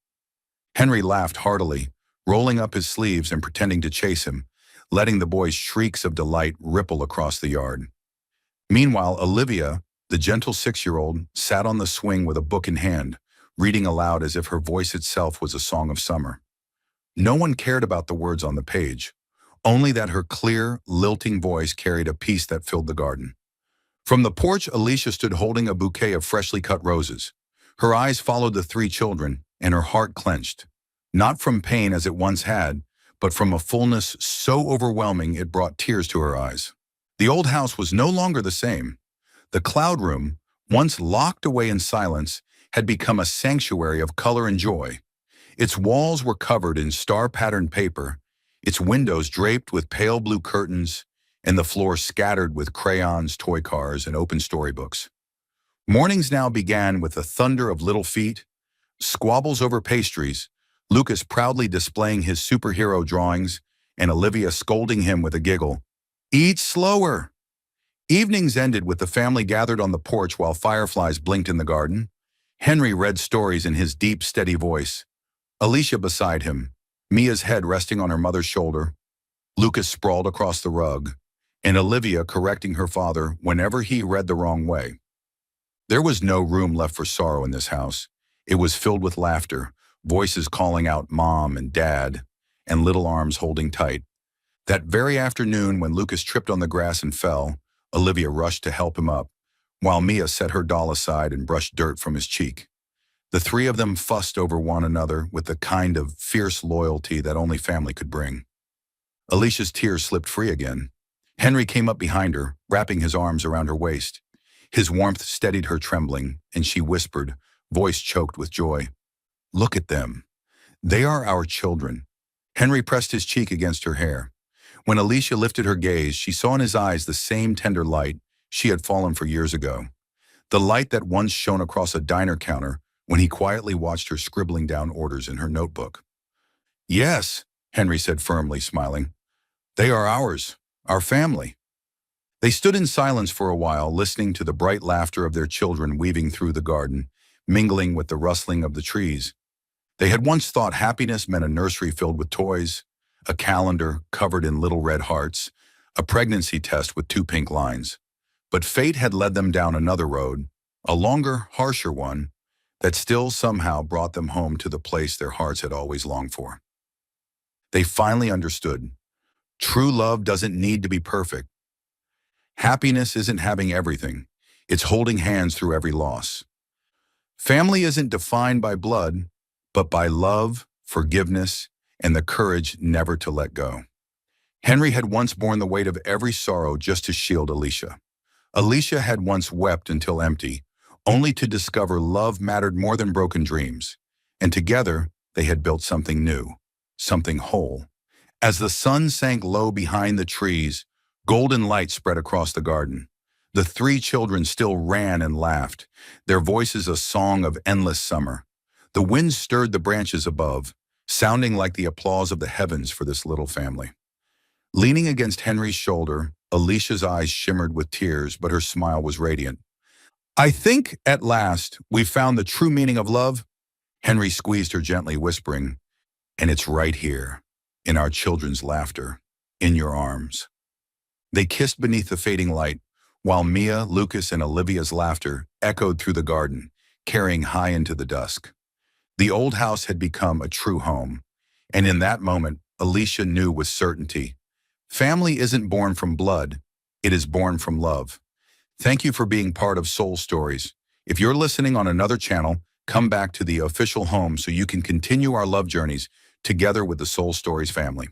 Henry laughed heartily, rolling up his sleeves and pretending to chase him, letting the boy's shrieks of delight ripple across the yard. Meanwhile, Olivia, the gentle 6-year-old, sat on the swing with a book in hand, reading aloud as if her voice itself was a song of summer. No one cared about the words on the page, only that her clear, lilting voice carried a peace that filled the garden. From the porch, Alicia stood holding a bouquet of freshly cut roses. Her eyes followed the 3 children, and her heart clenched, not from pain as it once had, but from a fullness so overwhelming it brought tears to her eyes. The old house was no longer the same. The cloud room, once locked away in silence, had become a sanctuary of color and joy. Its walls were covered in star-patterned paper, its windows draped with pale blue curtains, and the floor scattered with crayons, toy cars, and open storybooks. Mornings now began with the thunder of little feet, squabbles over pastries, Lucas proudly displaying his superhero drawings, and Olivia scolding him with a giggle. Eat slower! Evenings ended with the family gathered on the porch while fireflies blinked in the garden. Henry read stories in his deep, steady voice. Alicia beside him, Mia's head resting on her mother's shoulder, Lucas sprawled across the rug, and Olivia correcting her father whenever he read the wrong way. There was no room left for sorrow in this house. It was filled with laughter, voices calling out Mom and Dad, and little arms holding tight. That very afternoon when Lucas tripped on the grass and fell, Olivia rushed to help him up, while Mia set her doll aside and brushed dirt from his cheek. The three of them fussed over one another with the kind of fierce loyalty that only family could bring. Alicia's tears slipped free again. Henry came up behind her, wrapping his arms around her waist. His warmth steadied her trembling, and she whispered, voice choked with joy, "Look at them. They are our children." Henry pressed his cheek against her hair. When Alicia lifted her gaze, she saw in his eyes the same tender light she had fallen for years ago. The light that once shone across a diner counter when he quietly watched her scribbling down orders in her notebook. "Yes," Henry said firmly, smiling. "They are ours, our family." They stood in silence for a while, listening to the bright laughter of their children weaving through the garden, mingling with the rustling of the trees. They had once thought happiness meant a nursery filled with toys, a calendar covered in little red hearts, a pregnancy test with 2 pink lines. But fate had led them down another road, a longer, harsher one, that still somehow brought them home to the place their hearts had always longed for. They finally understood. True love doesn't need to be perfect. Happiness isn't having everything. It's holding hands through every loss. Family isn't defined by blood, but by love, forgiveness, and the courage never to let go. Henry had once borne the weight of every sorrow just to shield Alicia. Alicia had once wept until empty, only to discover love mattered more than broken dreams. And together, they had built something new, something whole. As the sun sank low behind the trees, golden light spread across the garden. The three children still ran and laughed, their voices a song of endless summer. The wind stirred the branches above, sounding like the applause of the heavens for this little family. Leaning against Henry's shoulder, Alicia's eyes shimmered with tears, but her smile was radiant. "I think, at last, we've found the true meaning of love." Henry squeezed her gently, whispering, "And it's right here, in our children's laughter, in your arms." They kissed beneath the fading light, while Mia, Lucas, and Olivia's laughter echoed through the garden, carrying high into the dusk. The old house had become a true home, and in that moment, Alicia knew with certainty, family isn't born from blood, it is born from love. Thank you for being part of Soul Stories. If you're listening on another channel, come back to the official home so you can continue our love journeys together with the Soul Stories family.